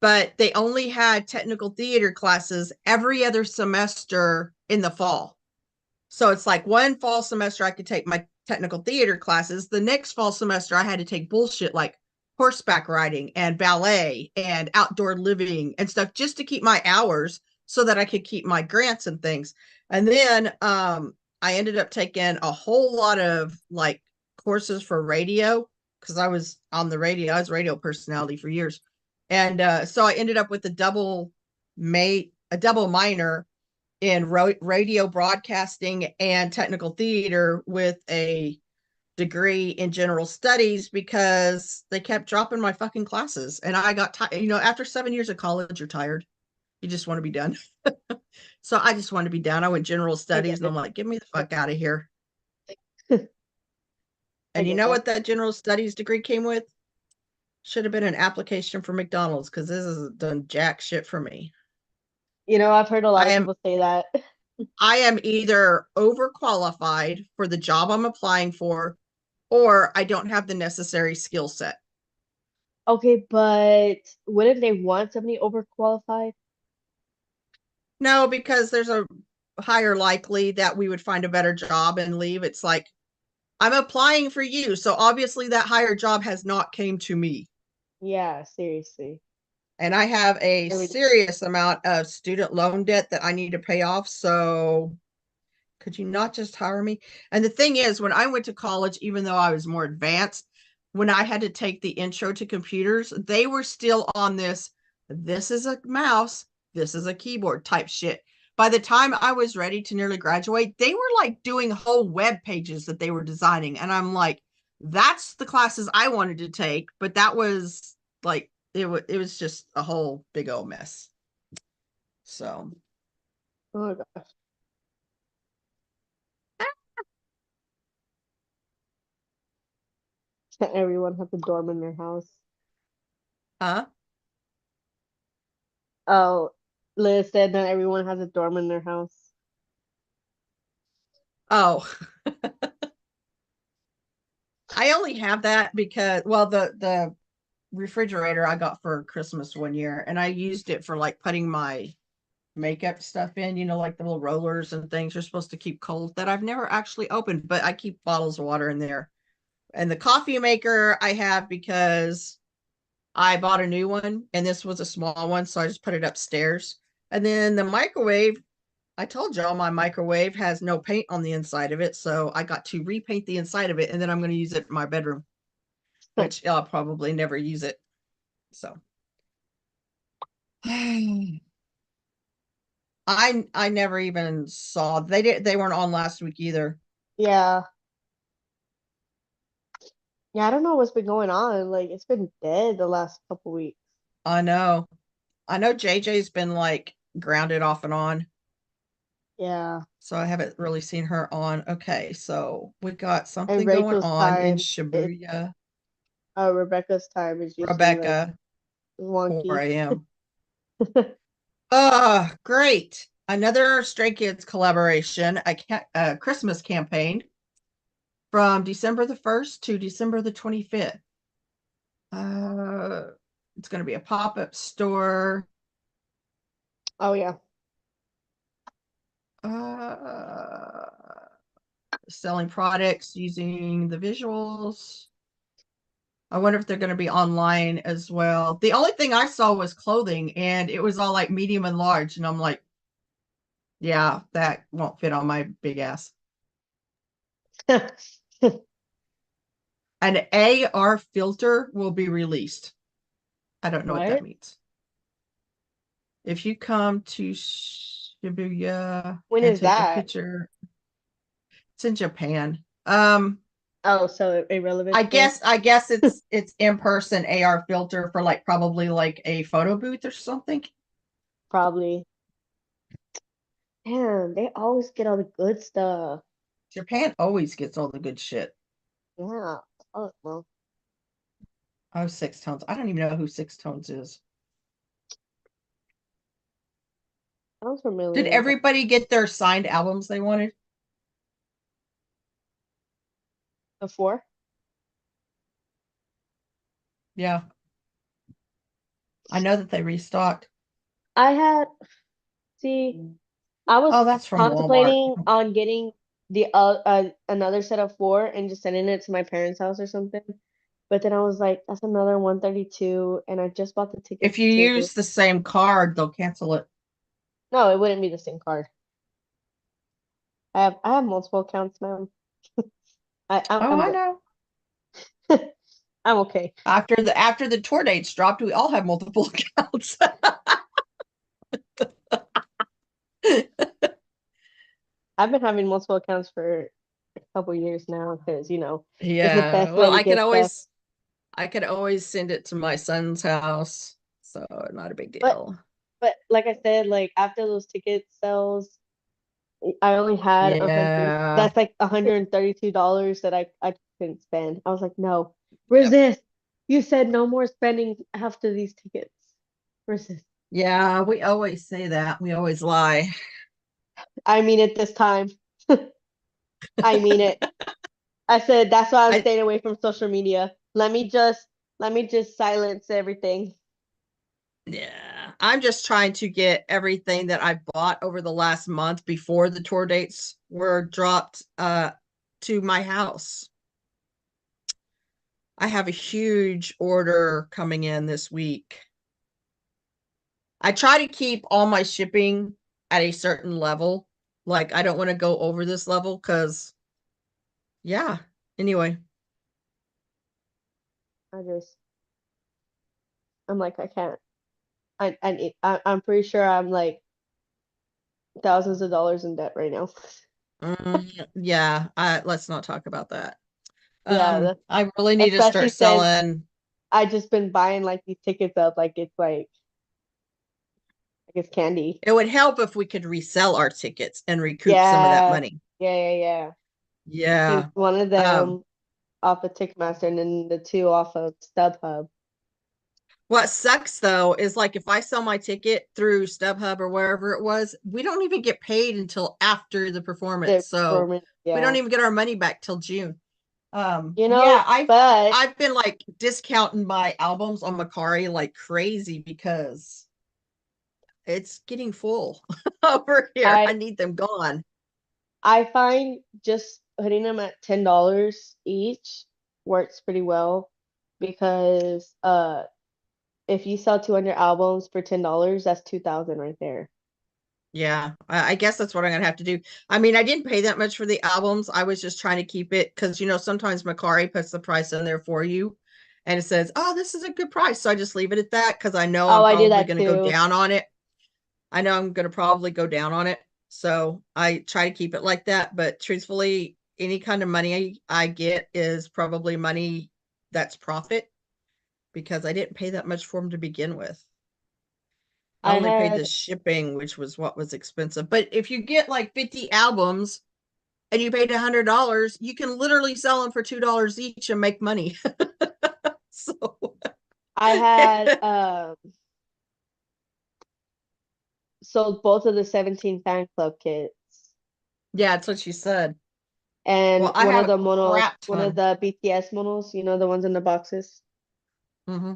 but they only had technical theater classes every other semester in the fall. So it's like one fall semester I could take my technical theater classes. The next fall semester I had to take bullshit like horseback riding and ballet and outdoor living and stuff just to keep my hours so that I could keep my grants and things. And then I ended up taking a whole lot of like courses for radio because I was on the radio. I was a radio personality for years. And so I ended up with a double minor in radio broadcasting and technical theater with a degree in general studies because they kept dropping my fucking classes and I got tired. You know, after 7 years of college, you're tired. You just want to be done. So I just wanted to be done. I went general studies and I'm like, get me the fuck out of here. And you know what that general studies degree came with? Should have been an application for McDonald's because this has done jack shit for me. You know, I've heard a lot of people say that. I am either overqualified for the job I'm applying for, or I don't have the necessary skill set. Okay, but what if they want somebody overqualified? No, because there's a higher likely that we would find a better job and leave. It's like, I'm applying for you. So obviously that higher job has not came to me. Yeah, seriously. And I have a serious amount of student loan debt that I need to pay off. So could you not just hire me? And the thing is, when I went to college, even though I was more advanced, when I had to take the intro to computers, they were still on this is a mouse, this is a keyboard type shit. By the time I was ready to nearly graduate, they were like doing whole web pages that they were designing. And I'm like, that's the classes I wanted to take. But that was like, it was just a whole big old mess. So. Oh my gosh. Everyone has a dorm in their house. Huh? Oh, Liz said that everyone has a dorm in their house. Oh. I only have that because, well, the refrigerator I got for Christmas one year, and I used it for like putting my makeup stuff in, you know, like the little rollers and things you're supposed to keep cold that I've never actually opened, but I keep bottles of water in there. And the coffee maker I have because I bought a new one and this was a small one, so I just put it upstairs. And then the microwave, I told y'all my microwave has no paint on the inside of it, so I got to repaint the inside of it, and then I'm going to use it in my bedroom, which I'll probably never use it. So I never even saw they weren't on last week either. Yeah. Yeah, I don't know what's been going on. Like, it's been dead the last couple weeks. I know JJ's been like grounded off and on. Yeah. So I haven't really seen her on. Okay, so we got something And going Rachel's on in time, Shibuya. Rebecca's time is usually Rebecca, like 4 wonky. a.m. Great. Another Stray Kids collaboration, a Christmas campaign from December the 1st to December the 25th. It's going to be a pop-up store. Oh yeah. Selling products using the visuals. I wonder if they're going to be online as well. The only thing I saw was clothing, and it was all like medium and large, and I'm like, yeah, that won't fit on my big ass. An AR filter will be released. I don't know what that means. If you come to Shibuya when and is take that? a picture, it's in Japan. Oh, so irrelevant. I guess it's in-person AR filter for like probably like a photo booth or something. Probably. Damn, they always get all the good stuff. Japan always gets all the good shit. Yeah. Oh well. Oh, Six Tones. I don't even know who Six Tones is. Sounds familiar. Did everybody get their signed albums they wanted? Before? Yeah. I know that they restocked. I had, see, I was Oh, that's from Walmart. contemplating on getting the another set of 4 and just sending it to my parents' house or something. But then I was like, that's another 132, and I just bought the tickets If you too. use the same card, they'll cancel it. No, it wouldn't be the same card. I have multiple accounts, ma'am. I'm I good. know. I'm okay. After the tour dates dropped, we all have multiple accounts. I've been having multiple accounts for a couple years now because it's the Yeah. best way Well, to get stuff. I could always send it to my son's house, so not a big But deal. but like I said, like after those ticket sales, I only had 100. Yeah. That's like $132 that I couldn't spend. I was like, no, Yep. resist. You said no more spending after these tickets. Resist. Yeah, we always say that. We always lie. I mean it this time. I mean it. I said that's why I'm I staying away from social media. Let me just silence everything. Yeah, I'm just trying to get everything that I bought over the last month before the tour dates were dropped to my house. I have a huge order coming in this week. I try to keep all my shipping at a certain level. Like I don't want to go over this level because yeah. Anyway, I'm like I can't. I'm pretty sure I'm like thousands of dollars in debt right now. yeah, let's not talk about that. Yeah, I really need to especially start since selling. I just been buying like these tickets up like it's candy. It would help if we could resell our tickets and recoup some of that Yeah, money. yeah. Yeah. One of Um, them off of Ticketmaster and then the 2 off of StubHub. what sucks though is like if I sell my ticket through StubHub or wherever it was, we don't even get paid until after the performance. So we don't Yeah. even get our money back till June. You Yeah, know, but I've been like discounting my albums on Macari like crazy because it's getting full over here. I I need them gone. I find just putting them at $10 each works pretty well because if you sell 200 albums for $10, that's 2,000 right there. Yeah, I guess that's what I'm gonna have to do. I mean, I didn't pay that much for the albums. I was just trying to keep it because sometimes Macari puts the price in there for you and it says, oh, this is a good price. So I just leave it at that because I know Oh, I'm I do probably that gonna go too. down on it. I know I'm gonna probably go down on it. So I try to keep it like that. But truthfully, any kind of money I get is probably money that's profit because I didn't pay that much for them to begin with. I I only paid the had shipping, which was what was expensive. But if you get like 50 albums and you paid $100, you can literally sell them for $2 each and make money. So I had sold both of the 17 fan club kits yeah, that's what she said. and Well, I have a crap one of ton. the BTS monos, the ones in the boxes. Hmm.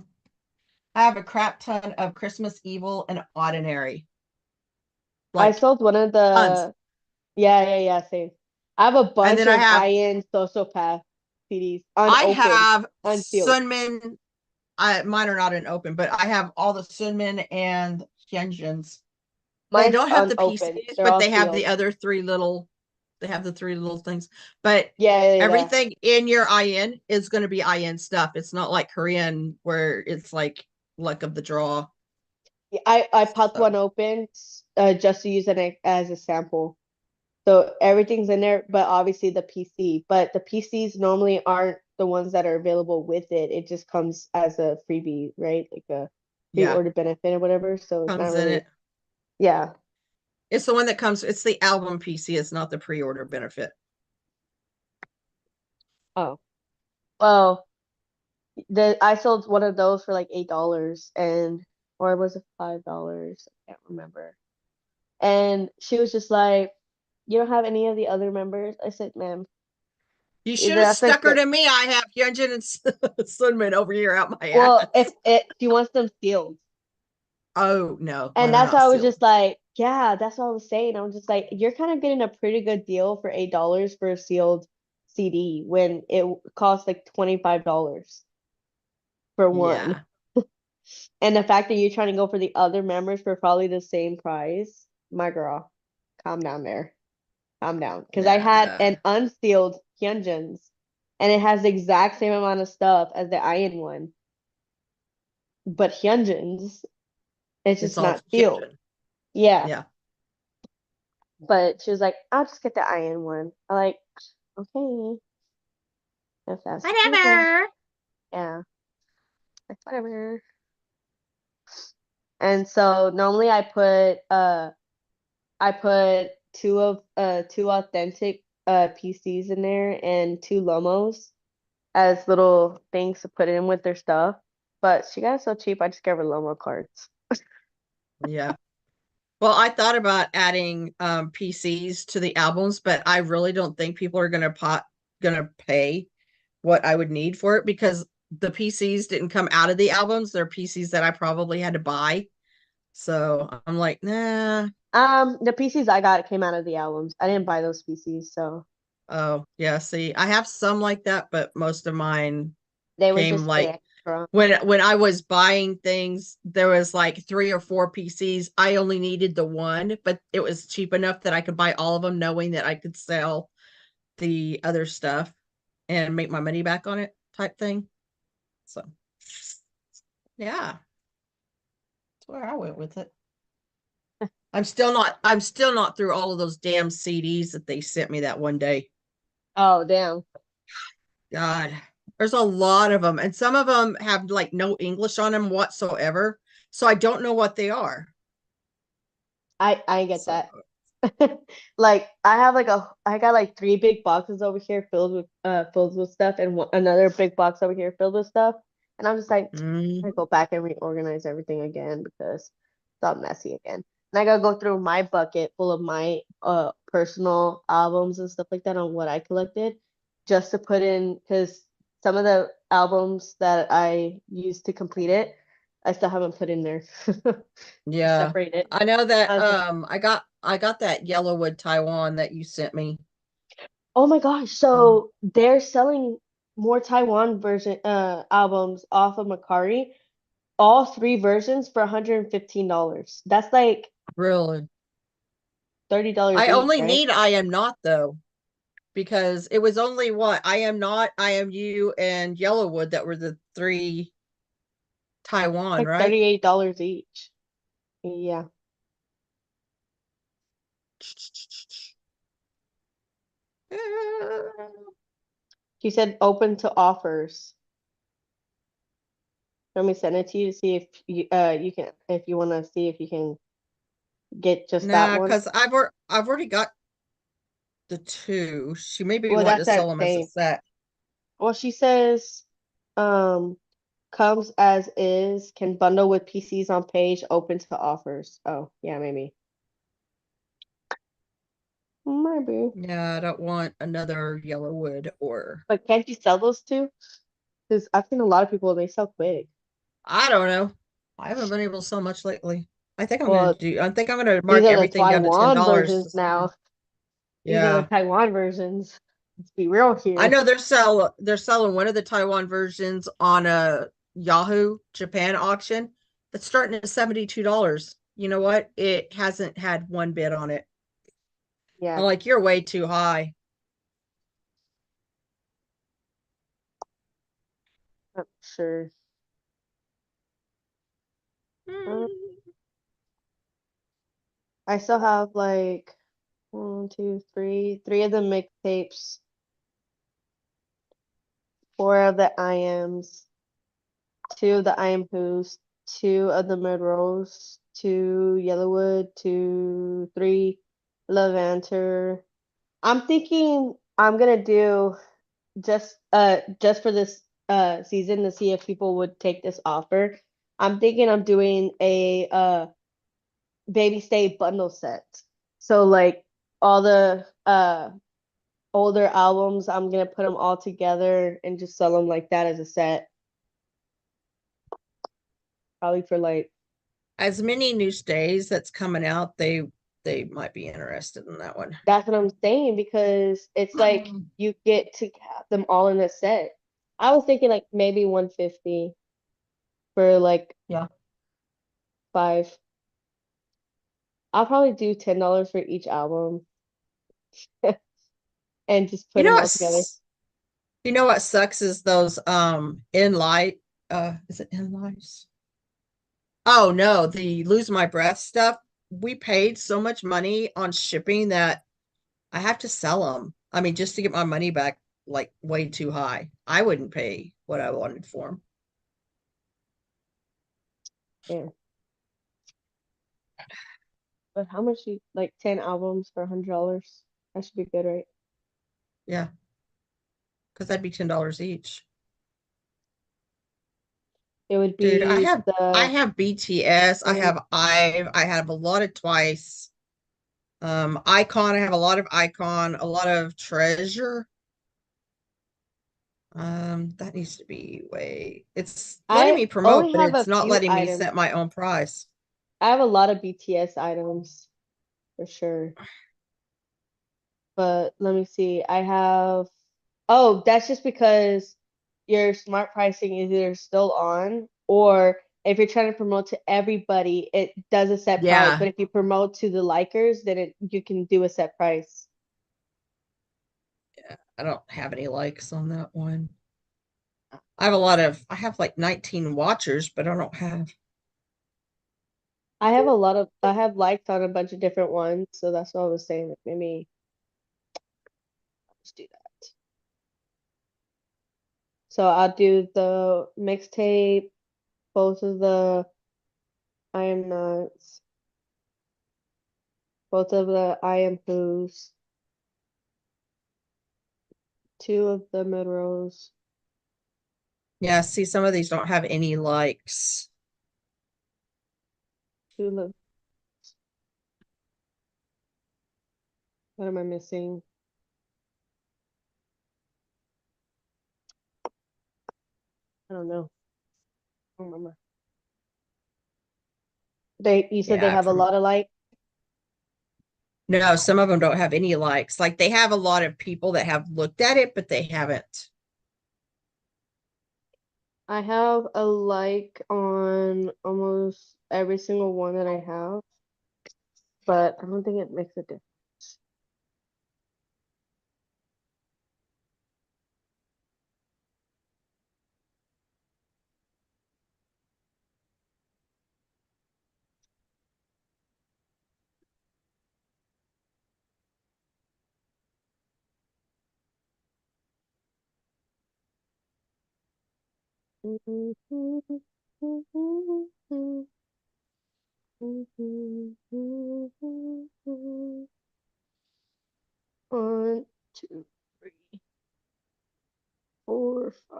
I have a crap ton of Christmas Evil and Ordinary. I Like sold one of tons. the yeah, same. I have a And bunch then I of have IN Sociopath CDs I unopened, have unsealed. Sunmin. Mine are not in open, but I have all the Sunmin and Hyunjins. They Mine's don't have the unopened. pieces, They're but all they have sealed. the other three little they have the three little things. But Yeah. everything in your IN is going to be IN stuff. It's not like Korean where it's like luck of the draw. I popped So one open just to use it as a sample. So everything's in there, but obviously the PC. But the PCs normally aren't the ones that are available with it. It just comes as a freebie, right? Like a yeah, pre-order benefit or whatever. So it's not comes in really, it. yeah. It's the one that comes, it's the album PC, it's not the pre-order benefit. Oh, well, I sold one of those for like $8 or was it $5? I can't remember. And she was just like, "You don't have any of the other members?" I said, "Ma'am, You should have that's like stuck her the to me. I have Hyunjin and Sunmin over here out my well, ass. if she wants them sealed." Oh no, And mine are that's not why I was sealed. just like, yeah, that's what I was saying. I was just like, you're kind of getting a pretty good deal for $8 for a sealed CD when it costs like $25 for one. Yeah, And the fact that you're trying to go for the other members for probably the same price, my girl, calm down there. Calm down. Because I had nah. an unsealed Hyunjin's and it has the exact same amount of stuff as the Iron one. But Hyunjin's, it's It's just all not sealed. Hyunjin. Yeah. Yeah, But she was like, I'll just get the Iron one. I'm like, okay. If that's the case, then yeah, like, whatever. And so normally I put two authentic PCs in there and two Lomos as little things to put in with their stuff. But she got it so cheap, I just gave her Lomo cards. yeah. Well, I thought about adding PCs to the albums, but I really don't think people are gonna pay what I would need for it because the PCs didn't come out of the albums. They're PCs that I probably had to buy. So I'm like, nah. The PCs I got came out of the albums. I didn't buy those PCs, so Oh, yeah. See, I have some like that, but most of mine they were came just like extra. when I was buying things, there was like 3 or 4 PCs. I only needed the one, but it was cheap enough that I could buy all of them, knowing that I could sell the other stuff and make my money back on it, type thing. So, yeah, that's where I went with it. I'm still not through all of those damn CDs that they sent me that one day. Oh, damn. God, there's a lot of them, and some of them have like no English on them whatsoever. So I don't know what they are. I get So, that. Like I got like 3 big boxes over here filled with stuff and another big box over here filled with stuff. And I'm just like, I mm, go back and reorganize everything again because it's all messy again. And I gotta go through my bucket full of my personal albums and stuff like that on what I collected just to put in because some of the albums that I used to complete it, I still haven't put in there. yeah, Separate it. I know that. I was like, I got that Yellowwood Taiwan that you sent me. oh my gosh, Mm, so they're selling more Taiwan version albums off of Macari, all 3 versions for $115. That's like really, $30 I each, only right? need I Am Not though, because it was only what I Am Not, I Am You, and Yellowwood that were the 3 Taiwan, Like right? $38 each. Yeah. He said open to offers. Let me send it to you to see if you can if you want to see if you can get just that Nah, one. because I've already got the 2. She may be Well, wanting that's to sell that them as a same. set. Well, she says, um, comes as is, can bundle with PCs on page, open to offers. Oh, yeah, maybe. Maybe. Yeah, I don't want another Yellowwood or But can't you sell those two? Because I've seen a lot of people, they sell quick. I don't know. I haven't been able to sell much lately. Well, I think I'm gonna these mark are the everything down to ten Taiwan dollars. versions now. These are the Yeah. Taiwan versions. Let's be real I here. know they're selling one of the Taiwan versions on a Yahoo Japan auction that's starting at $72. You know what? It hasn't had one bid on it. I'm Yeah, like, you're way too high. I'm sure. Uh, I still have like one, two, three of the mixtapes, 4 of the IMs, 2 of the IM Who's, 2 of the Mudrose, 2 Yellowwood, 2, 3 Levanter. I'm thinking I'm gonna do just for this season to see if people would take this offer. I'm thinking I'm doing a baby stay bundle set. So like all the older albums, I'm gonna put them all together and just sell them like that as a set. Probably for like as many new stays that's coming out, they might be interested in that one. That's what I'm saying because it's like you get to have them all in a set. I was thinking like maybe 150 for like Yeah. 5. I'll probably do $10 for each album and just You put know them all what? together. You know what sucks is those in light. Is it in lights? Oh no, the lose my breath stuff. We paid so much money on shipping that I have to sell them. I mean, just to get my money back, like way too high. I wouldn't pay what I wanted for them. Yeah. But how much you like 10 albums for $100? That should be good, right? Yeah, because that'd be $10 each. It would Dude, I be have I the have BTS, I have IVE, I have a lot of Twice. Icon, I have a lot of Icon, a lot of Treasure. That needs to be way. It's letting I me promote, only but have a it's not few letting me items. set my own price. I have a lot of BTS items for sure. But let me see. I have, oh, that's just because your smart pricing is either still on or if you're trying to promote to everybody, it does a set price. Yeah, But if you promote to the likers, then you can do a set price. I don't have any likes on that one. I have like 19 watchers, but I don't have. I have likes on a bunch of different ones, so that's what I was saying. Like maybe let's do that. So I'll do the mixtape, both of the I Am Nuts, both of the I Am Who's, 2 of the mid rows. Yeah, see, some of these don't have any likes. 2 of the, what am I missing? I don't know. I don't remember. You said they Yeah, have a lot of likes? no, some of them don't have any likes. Like they have a lot of people that have looked at it, but they haven't. I have a like on almost every single one that I have, but I don't think it makes a difference. One, two, three, 4, 5,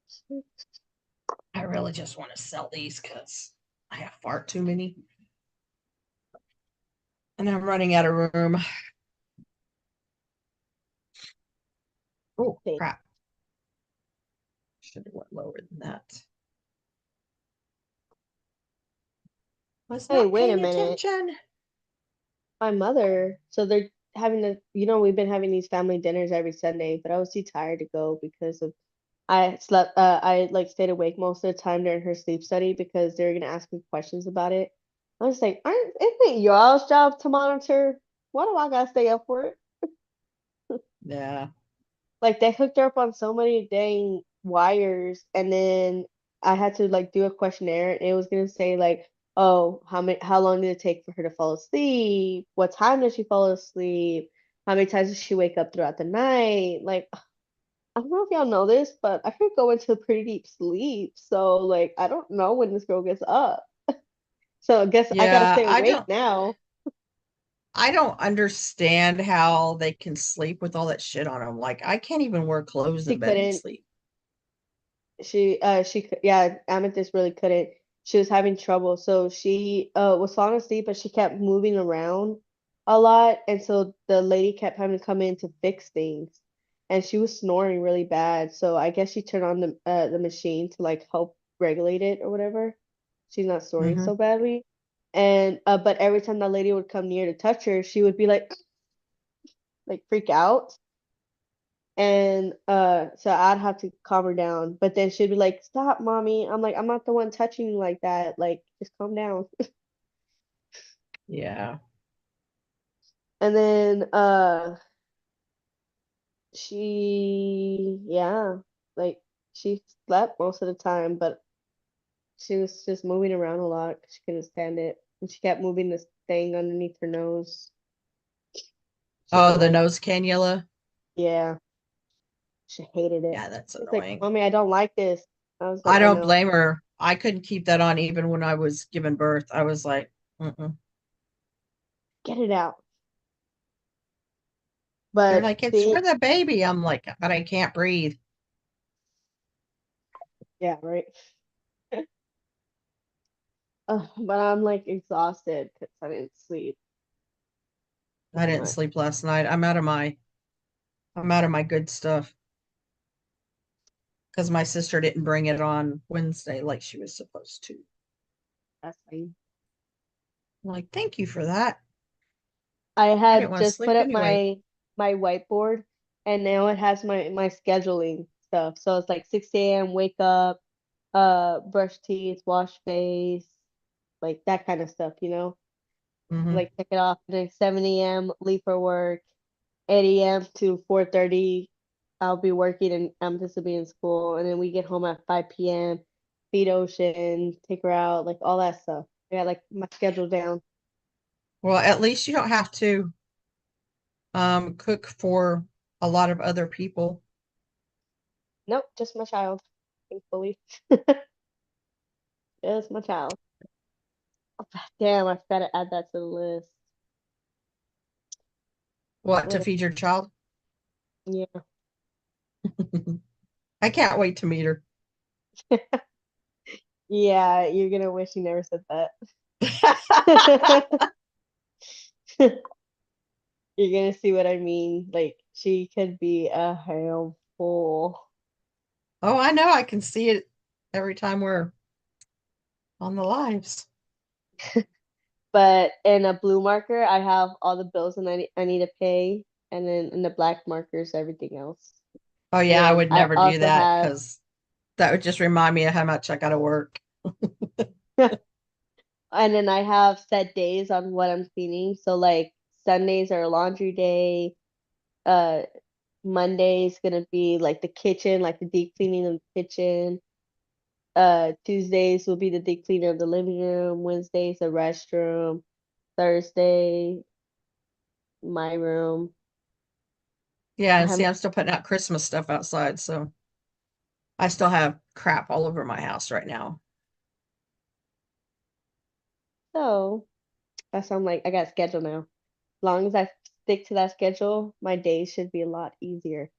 6. I really just want to sell these because I have far too many. And I'm running out of room. Oh, Okay. crap. Should have went lower than that. Was Hey, not wait a paying minute. attention. My mother, so they're having we've been having these family dinners every Sunday, but I was too tired to go because of I like stayed awake most of the time during her sleep study because they were gonna ask me questions about it. I was like, isn't it y'all's job to monitor? Why do I gotta stay up for it? Yeah. Like they hooked her up on so many dang wires, and then I had to like do a questionnaire, and it was gonna say like, oh, how long did it take for her to fall asleep? What time did she fall asleep? How many times did she wake up throughout the night? Like, I don't know if y'all know this, but I could go into a pretty deep sleep. So like, I don't know when this girl gets up. So I guess I gotta Yeah, stay awake now. I don't understand how they can sleep with all that shit on them. Like I can't even wear clothes She in bed and couldn't. sleep. Yeah, Amethyst really couldn't. She was having trouble. So she was falling asleep, but she kept moving around a lot. And so the lady kept having to come in to fix things. And she was snoring really bad. So I guess she turned on the machine to like help regulate it or whatever. She's not snoring Mhm. so badly. And but every time that lady would come near to touch her, she would be like freak out. And so I'd have to calm her down. But then she'd be like, "Stop, mommy." I'm like, "I'm not the one touching you like that. Like, just calm down." Yeah. And then yeah, like she slept most of the time, but she was just moving around a lot 'cause she couldn't stand it. And she kept moving this thing underneath her nose. She Oh, didn't the like, nose cannula. yeah, she hated it. Yeah, that's She's like, annoying. "Mommy, I don't like this." I was like, I "I don't know, blame her. I couldn't keep that on even when I was giving birth. I was like, mm-mm. get it out." They're But like, it's see, for the baby. I'm like, but I can't breathe. yeah, right. But I'm like exhausted because I didn't sleep I that didn't much. sleep last night. I'm out of my good stuff because my sister didn't bring it on Wednesday like she was supposed to. That's fine. I'm like, thank you for that. I I didn't had want to just put sleep up anyway. my whiteboard, and now it has my scheduling stuff. So it's like 6 a.m. wake up, brush teeth, wash face, like that kind of stuff, you know? Hmm. Like check it off. And then 7 a.m. leave for work, 8 a.m. to 4:30 I'll be working and I'm supposed to be in school. And then we get home at 5 p.m., feed Ocean, take her out, like all that stuff. I got like my schedule down. Well, at least you don't have to cook for a lot of other people. Nope, just my child, thankfully. Just my child. Damn, I forgot to add that to the list. What, to Ugh, feed your child? yeah. I can't wait to meet her. Yeah, you're gonna wish you never said that. You're gonna see what I mean. Like, she could be a handful. Oh, I know. I can see it every time we're on the lives. But in a blue marker, I have all the bills and I need to pay, and then in the black markers, everything else. Oh And yeah, I then would I never do also that have, because that would just remind me of how much I gotta work. and then I have set days on what I'm cleaning. So like Sundays are laundry day. Uh, Monday's gonna be like the kitchen, like the deep cleaning of the kitchen. Tuesdays will be the deep cleaning of the living room. Wednesdays the restroom. Thursday, my room. Yeah, I and see, have I'm still putting out Christmas stuff outside, so I still have crap all over my house right now. so that's why I'm like I got a schedule now. As long as I stick to that schedule, my days should be a lot easier.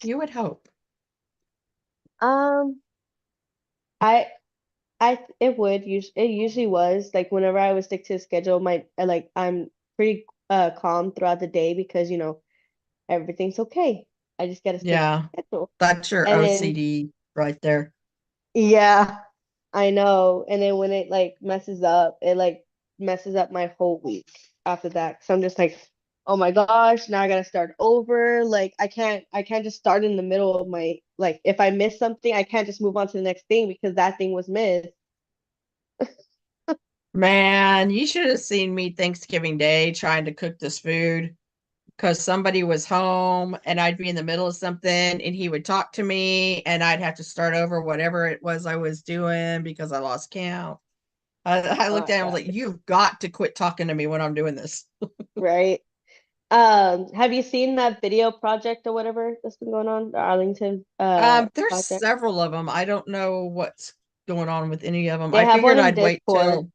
You would hope. Um, I it would it usually was like whenever I would stick to the schedule, I'm pretty calm throughout the day because everything's okay. I just gotta stick to Yeah, the schedule. that's your And then OCD right there. yeah, I know. And then when it like messes up, it like messes up my whole week after that. So I'm just like, oh my gosh, now I gotta start over. Like I can't just start in the middle of my like if I miss something, I can't just move on to the next thing because that thing was missed. Man, you should have seen me Thanksgiving Day trying to cook this food because somebody was home and I'd be in the middle of something and he would talk to me and I'd have to start over whatever it was I was doing because I lost count. I Oh looked my at him, I was God. like, you've got to quit talking to me when I'm doing this. Right. Have you seen that video project or whatever that's been going on? The Arlington There's project? several of them. I don't know what's going on with any of them. They have one in Discord.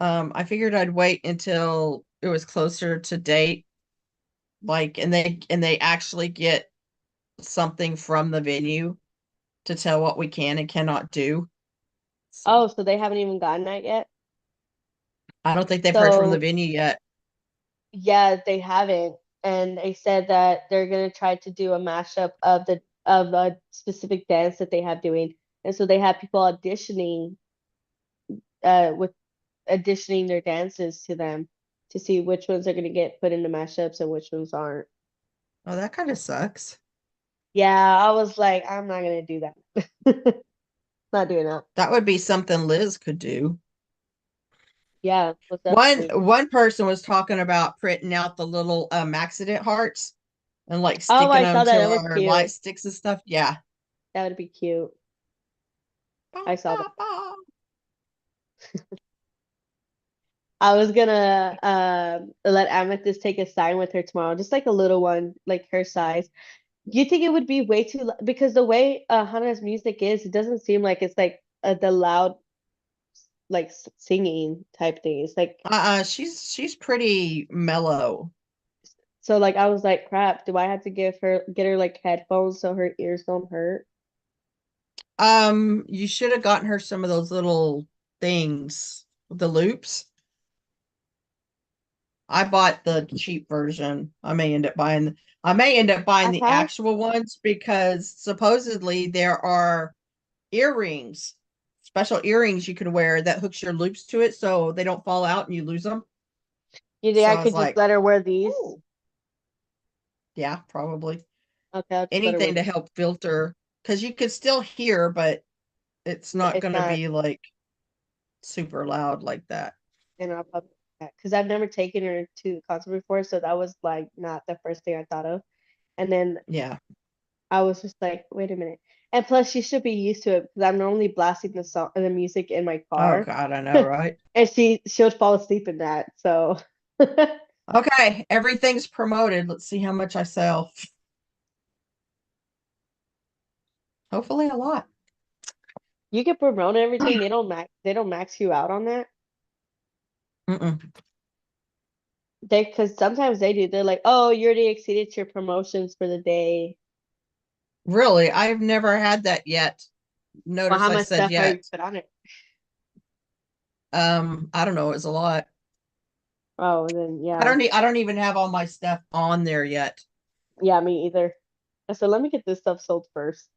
I figured I'd wait until it was closer to date, like, and they actually get something from the venue to tell what we can and cannot do. So Oh, so they haven't even gotten that yet? I don't think they've heard from the So venue yet. yeah, they haven't. And they said that they're gonna try to do a mashup of a specific dance that they have doing. and so they have people auditioning, with auditioning their dances to them to see which ones are going to get put into mashups and which ones aren't. Oh, that kind of sucks. Yeah, I was like, I'm not gonna do that. Not doing that. That would be something Liz could do. Yeah, most One definitely. one person was talking about printing out the little accident hearts and like Oh, sticking I them saw that. to That was our light cute. sticks and stuff. Yeah. That would be cute. I saw that. I was gonna let Amethyst take a sign with her tomorrow, just like a little one, like her size. Do you think it would be way too because the way Hana's music is, it doesn't seem like it's like the loud like singing type thing. It's like She's pretty mellow. so like I was like, crap, do I have to get her like headphones so her ears don't hurt? You should have gotten her some of those little things, the loops. I bought the cheap version. I may end up buying I the have actual ones because supposedly there are earrings, special earrings you can wear that hooks your loops to it so they don't fall out and you lose them. you think So I I was could just like, let her wear these? "Ooh." Yeah, probably Okay, I'll just let her wear anything to these. help filter because you could still hear, but it's not It's going to not, be like super loud like that. and I'll probably because I've never taken her to the concert before, so that was like not the first thing I thought of. And then Yeah. I was just like, wait a minute. And plus, she should be used to it because I'm normally blasting the music in my Oh car, God, I know, right? and she'll fall asleep in that. So Okay, everything's promoted. Let's see how much I sell. Hopefully a lot. you can promote everything. They don't max you out on that. Mm-mm. Because sometimes they do. They're like, oh, you already exceeded your promotions for the day. Really, I've never had that yet. Well, Notice how I much said stuff are you yet. put on it? I don't know, it's a lot. Oh, then yeah. I don't even have all my stuff on there yet. Yeah, me either. So let me get this stuff sold first.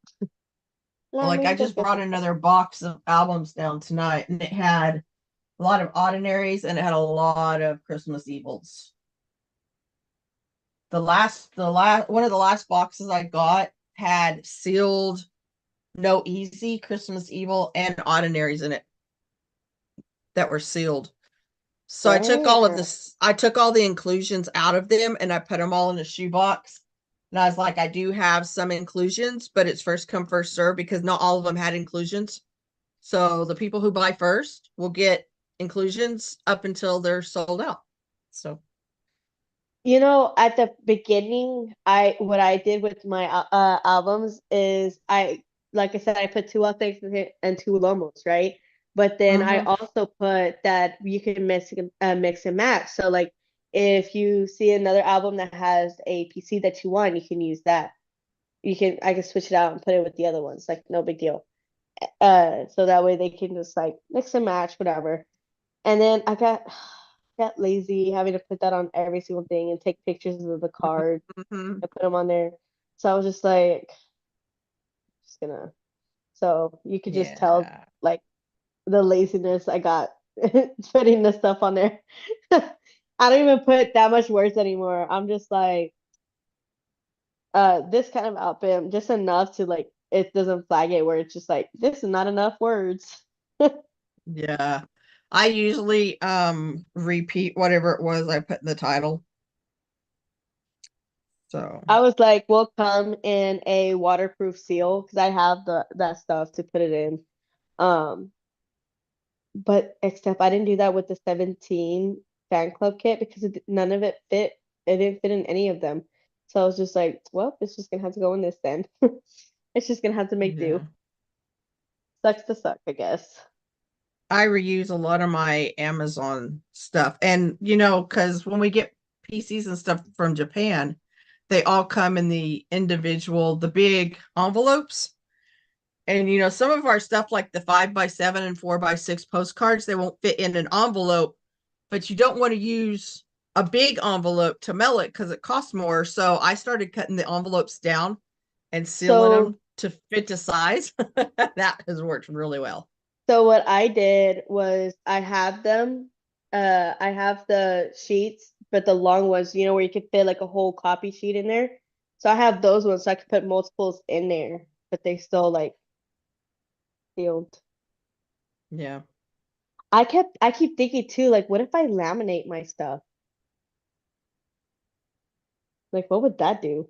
Let Like I me get just this brought stuff. another box of albums down tonight and it had a lot of ordinaries and it had a lot of Christmas evils. The last one of the last boxes I got had sealed No Easy, Christmas Evil, and ordinaries in it that were sealed. So Damn. I took all the inclusions out of them and I put them all in a shoebox. And I was like, I do have some inclusions, but it's first come, first serve because not all of them had inclusions. So the people who buy first will get inclusions up until they're sold out. So You know, at the beginning, I what I did with my albums is like I said, I put two authentic and two lomos, right? But then I mhm. also put that you can mix and match. So like if you see another album that has a PC that you want, you can use that. I can switch it out and put it with the other ones, like no big deal. So that way they can just like mix and match, whatever. And then I got lazy having to put that on every single thing and take pictures of the cards Mhm. and put them on there. So I was just like, just gonna. So you could just tell Yeah. like the laziness I got putting the stuff on there. I don't even put that much words anymore. I'm just like, this kind of outfit, just enough to like it doesn't flag it where it's just like this is not enough words. Yeah. I usually repeat whatever it was I put in the title. So I was like, will come in a waterproof seal because I have that stuff to put it in. Um, but except I didn't do that with the 17 fan club kit because none of it fit. It didn't fit in any of them. So I was just like, well, it's just gonna have to go in this then. It's just gonna have to make do. yeah. Sucks to suck, I guess. I reuse a lot of my Amazon stuff. And because when we get PCs and stuff from Japan, they all come in the big envelopes. And some of our stuff like the 5x7 and 4x6 postcards, they won't fit in an envelope, but you don't want to use a big envelope to mail it because it costs more. So I started cutting the envelopes down and sealing So them to fit to size. That has worked really well. So what I did was I have them, I have the sheets, but the long ones, you know, where you could fit like a whole copy sheet in there. So I have those ones so I could put multiples in there, but they still like sealed. Yeah. I keep thinking too, like, what if I laminate my stuff? Like, what would that do?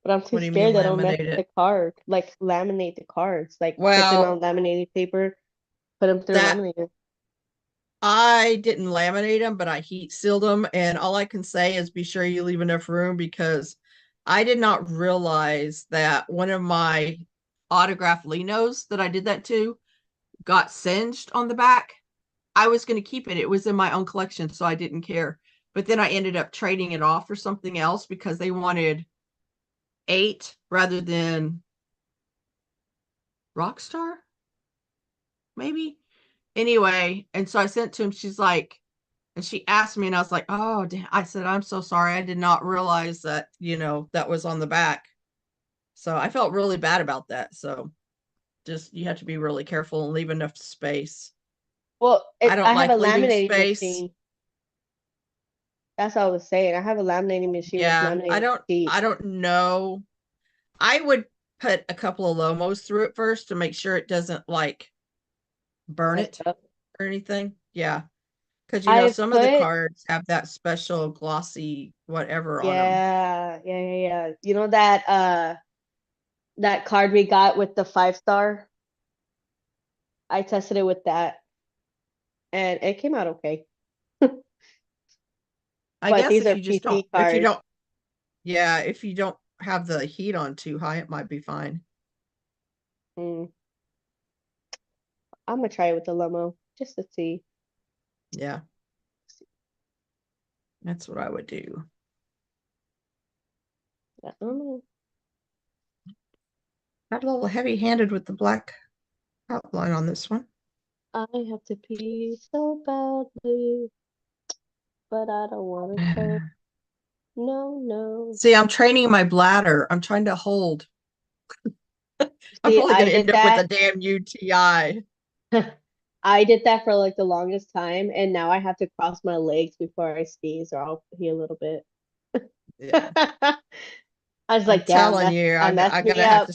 But I'm too What do you mean scared that I'll mess laminate the it? card, like laminate the cards, like put them on Well, laminated paper, put them through that laminator. I didn't laminate them, but I heat sealed them. And all I can say is be sure you leave enough room because I did not realize that one of my autograph Linos that I did that to got singed on the back. I was going to keep it. It was in my own collection, so I didn't care. But then I ended up trading it off for something else because they wanted 8 rather than Rockstar, maybe. Anyway, and so I sent to him. She's like, and she asked me, and I was like, oh, I said, I'm so sorry. I did not realize that, that was on the back. So I felt really bad about that. So just, you have to be really careful and leave enough space. Well, I don't I have a like leaving laminating space. machine. That's what I was saying. I have a laminating machine with Yeah, I laminated don't, sheet. I don't know. I would put a couple of Lomos through it first to make sure it doesn't like burn Messed it up. or anything. Yeah. Because I some of the put, cards have that special glossy whatever on them. yeah. You know that card we got with the 5-star? I tested it with that and it came out okay. I But guess these if are you just don't, PC cards. if you don't have the heat on too high, it might be fine. Mm, I'm gonna try it with the Lomo just to see. Yeah, that's what I would do. I don't know. Got a little heavy handed with the black outline on this one. I have to pee so badly, but I don't want to. No. See, I'm training my bladder. I'm trying to hold. I'm See, probably going I to end did up with that. a damn UTI. I did that for like the longest time, and now I have to cross my legs before I sneeze, or I'll pee a little bit. Yeah, I was I'm like, yeah, telling you, I messed me up.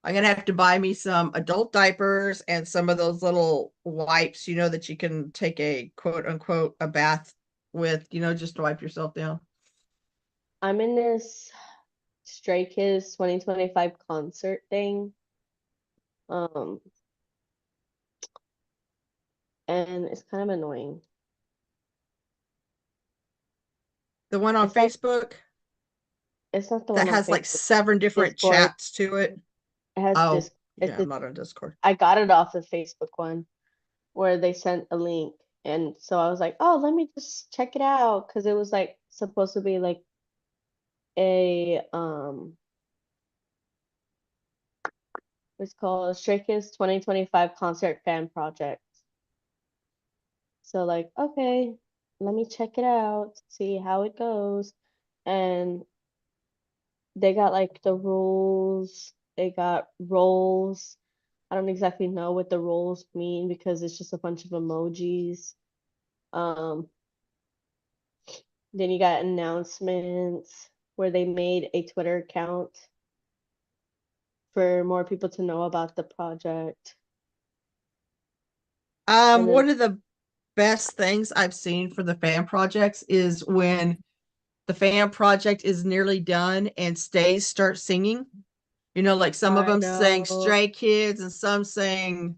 I'm gonna have to buy me some adult diapers and some of those little wipes, that you can take a quote unquote a bath with, just to wipe yourself down. I'm in this Stray Kids 2025 concert thing. Um, and it's kind of annoying. The one on It's not Facebook it's not the that one on has like Facebook. 7 different Discord. chats to it. It has Oh, this yeah, I'm not on Discord. I got it off the Facebook one where they sent a link. And so I was like, oh, let me just check it out because it was like supposed to be like a it's called Stray Kids 2025 Concert Fan Project. So like, okay, let me check it out, see how it goes. And they got like the rules, they got roles. I don't exactly know what the roles mean because it's just a bunch of emojis. Um, then you got announcements where they made a Twitter account for more people to know about the project. And then One of the best things I've seen for the fan projects is when the fan project is nearly done and stays start singing. Like some of I them saying know, Stray Kids and some saying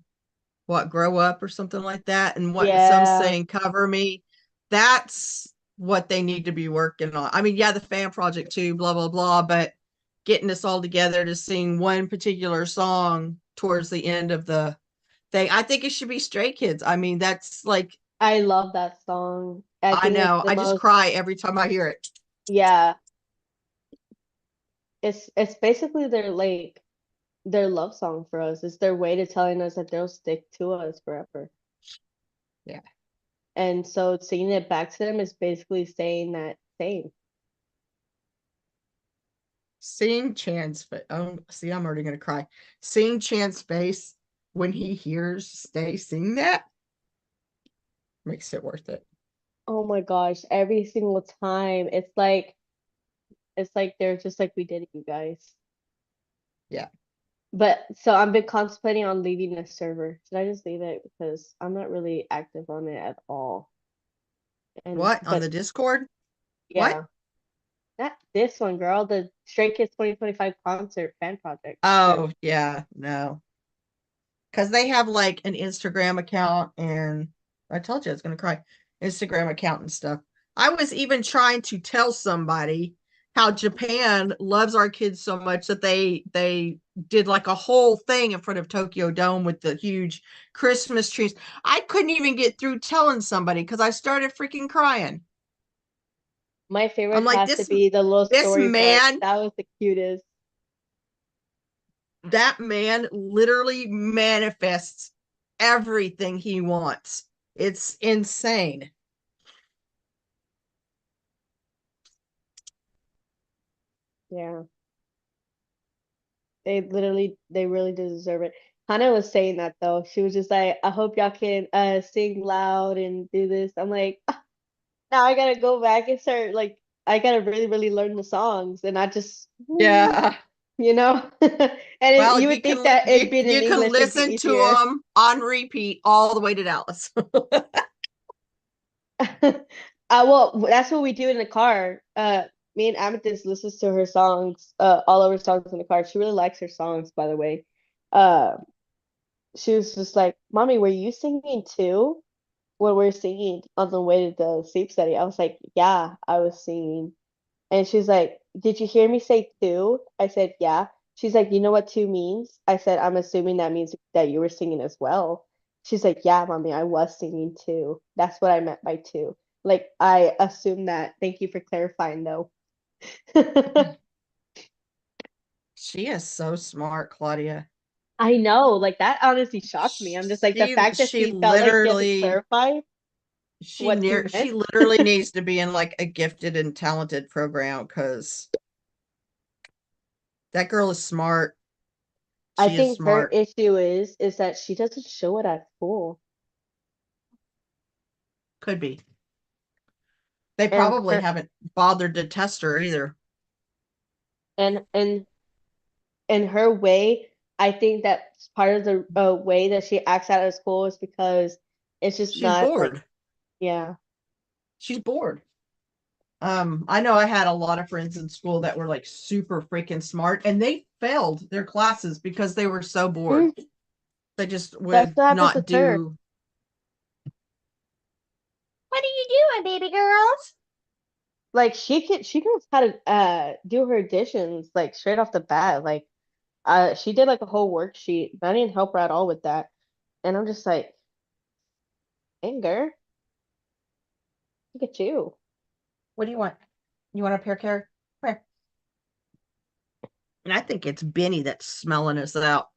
what Grow Up or something like that, and what some yeah, saying Cover Me. That's what they need to be working on. I mean, yeah, the fan project too, blah blah blah, but getting us all together to sing one particular song towards the end of the thing. I think it should be Stray Kids. I mean, that's like, I love that song. I I think it's know, the I just most, cry every time I hear it. yeah, it's basically their love song for us. It's their way to telling us that they'll stick to us forever. Yeah. And so singing it back to them is basically saying that same. Seeing Chan's face. Oh, see, I'm already gonna cry. Seeing Chan's face when he hears Stay sing that makes it worth it. Oh my gosh, every single time. It's like they're just like we did it, you guys. Yeah. But so I've been contemplating on leaving the server. Should I just leave it? Because I'm not really active on it at all. And What on but the Discord? yeah, What? not this one, girl. The Stray Kids 2025 concert fan project. Oh, yeah, no. Because they have like an Instagram account, and I told you I was gonna cry. Instagram account and stuff. I was even trying to tell somebody how Japan loves our kids so much that they did like a whole thing in front of Tokyo Dome with the huge Christmas trees. I couldn't even get through telling somebody because I started freaking crying. My favorite I'm like, has to be the little this storybook. man, That was the cutest. that man literally manifests everything he wants. It's insane. Yeah. They really deserve it. Hannah was saying that though. She was just like, I hope y'all can sing loud and do this. I'm like, "Ah, now I gotta go back and start like I gotta really, really learn the songs and not just Yeah. you know? Well, You would think that it being in you can English it'd be listen to easier. them on repeat all the way to Dallas. Well, that's what we do in the car. Me and Amethyst listens to her songs, all of her songs in the car. She really likes her songs, by the way. Uh, she was just like, "Mommy, were you singing too when we are singing on the way to the sleep study?" I was like, "Yeah, I was singing." And she's like, "Did you hear me say two?" I said, "Yeah." She's like, "You know what two means?" I said, "I'm assuming that means that you were singing as well." She's like, "Yeah, mommy, I was singing too. That's what I meant by two." Like, I assume that. Thank you for clarifying, though. She is so smart, Claudia. I know, like that honestly shocked me. I'm just like the fact that She she felt like she had to literally clarify what two she meant. literally needs to be in like a gifted and talented program because that girl is smart. I She is think her smart. issue is that she doesn't show it at school. Could be. They And probably her haven't bothered to test her either. and in her way, I think that part of the way that she acts out of school is because it's just She's not like, bored. yeah. She's bored. I know I had a lot of friends in school that were like super freaking smart and they failed their classes because they were so bored. Mhm. They just That's would what happens not with her. do. What are you doing, baby girls? Like she knows how to do her additions like straight off the bat. Like she did like a whole worksheet. I didn't help her at all with that. And I'm just like, anger, look at you. What do you want? You want a pear carrot? Where? And I think it's Benny that's smelling us out.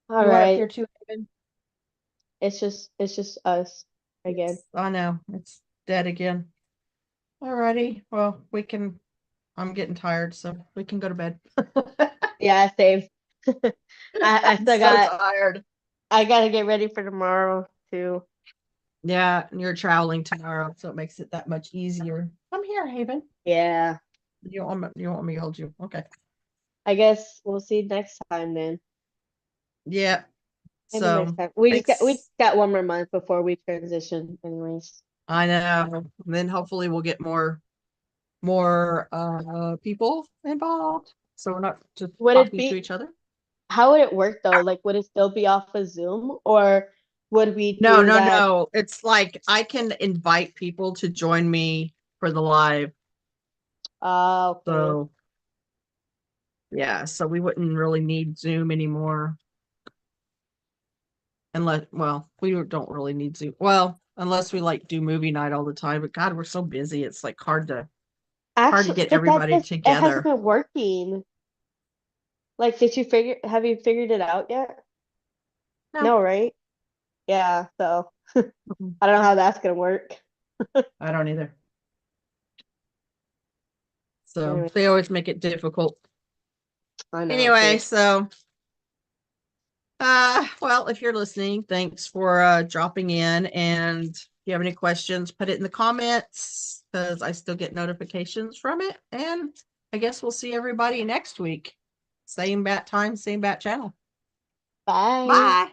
All You want up here right. too, Evan? It's just us again. I know. It's dead again. Alrighty. Well, I'm getting tired, so we can go to bed. Yeah, same. I I'm still so got tired. I gotta get ready for tomorrow too. Yeah, and you're traveling tomorrow, so it makes it that much easier. Come here, Haven. Yeah. You want me to hold you? Okay. I guess we'll see next time then. Yeah. Maybe next So time. We just got one more month before we transition anyways. I know. Then hopefully we'll get more people involved. So we're not just Would it talking to be each other. how would it work though? Like would it still be off of Zoom or would we No, do no, that? no. It's like I can invite people to join me for the live. Okay. So yeah, so we wouldn't really need Zoom anymore. Unless, well, we don't really need Zoom. Well, unless we like do movie night all the time. But God, we're so busy. It's like hard to Actually, get but everybody it hasn't together. been working. Like, have you figured it out yet? No, No, right? Yeah, so mm-mm, I don't know how that's gonna work. I don't either. So Anyway. they always make it difficult. I know. Anyway, too. so well, if you're listening, thanks for dropping in, and if you have any questions, put it in the comments because I still get notifications from it. And I guess we'll see everybody next week. Same bat time, same bat channel. Bye. Bye.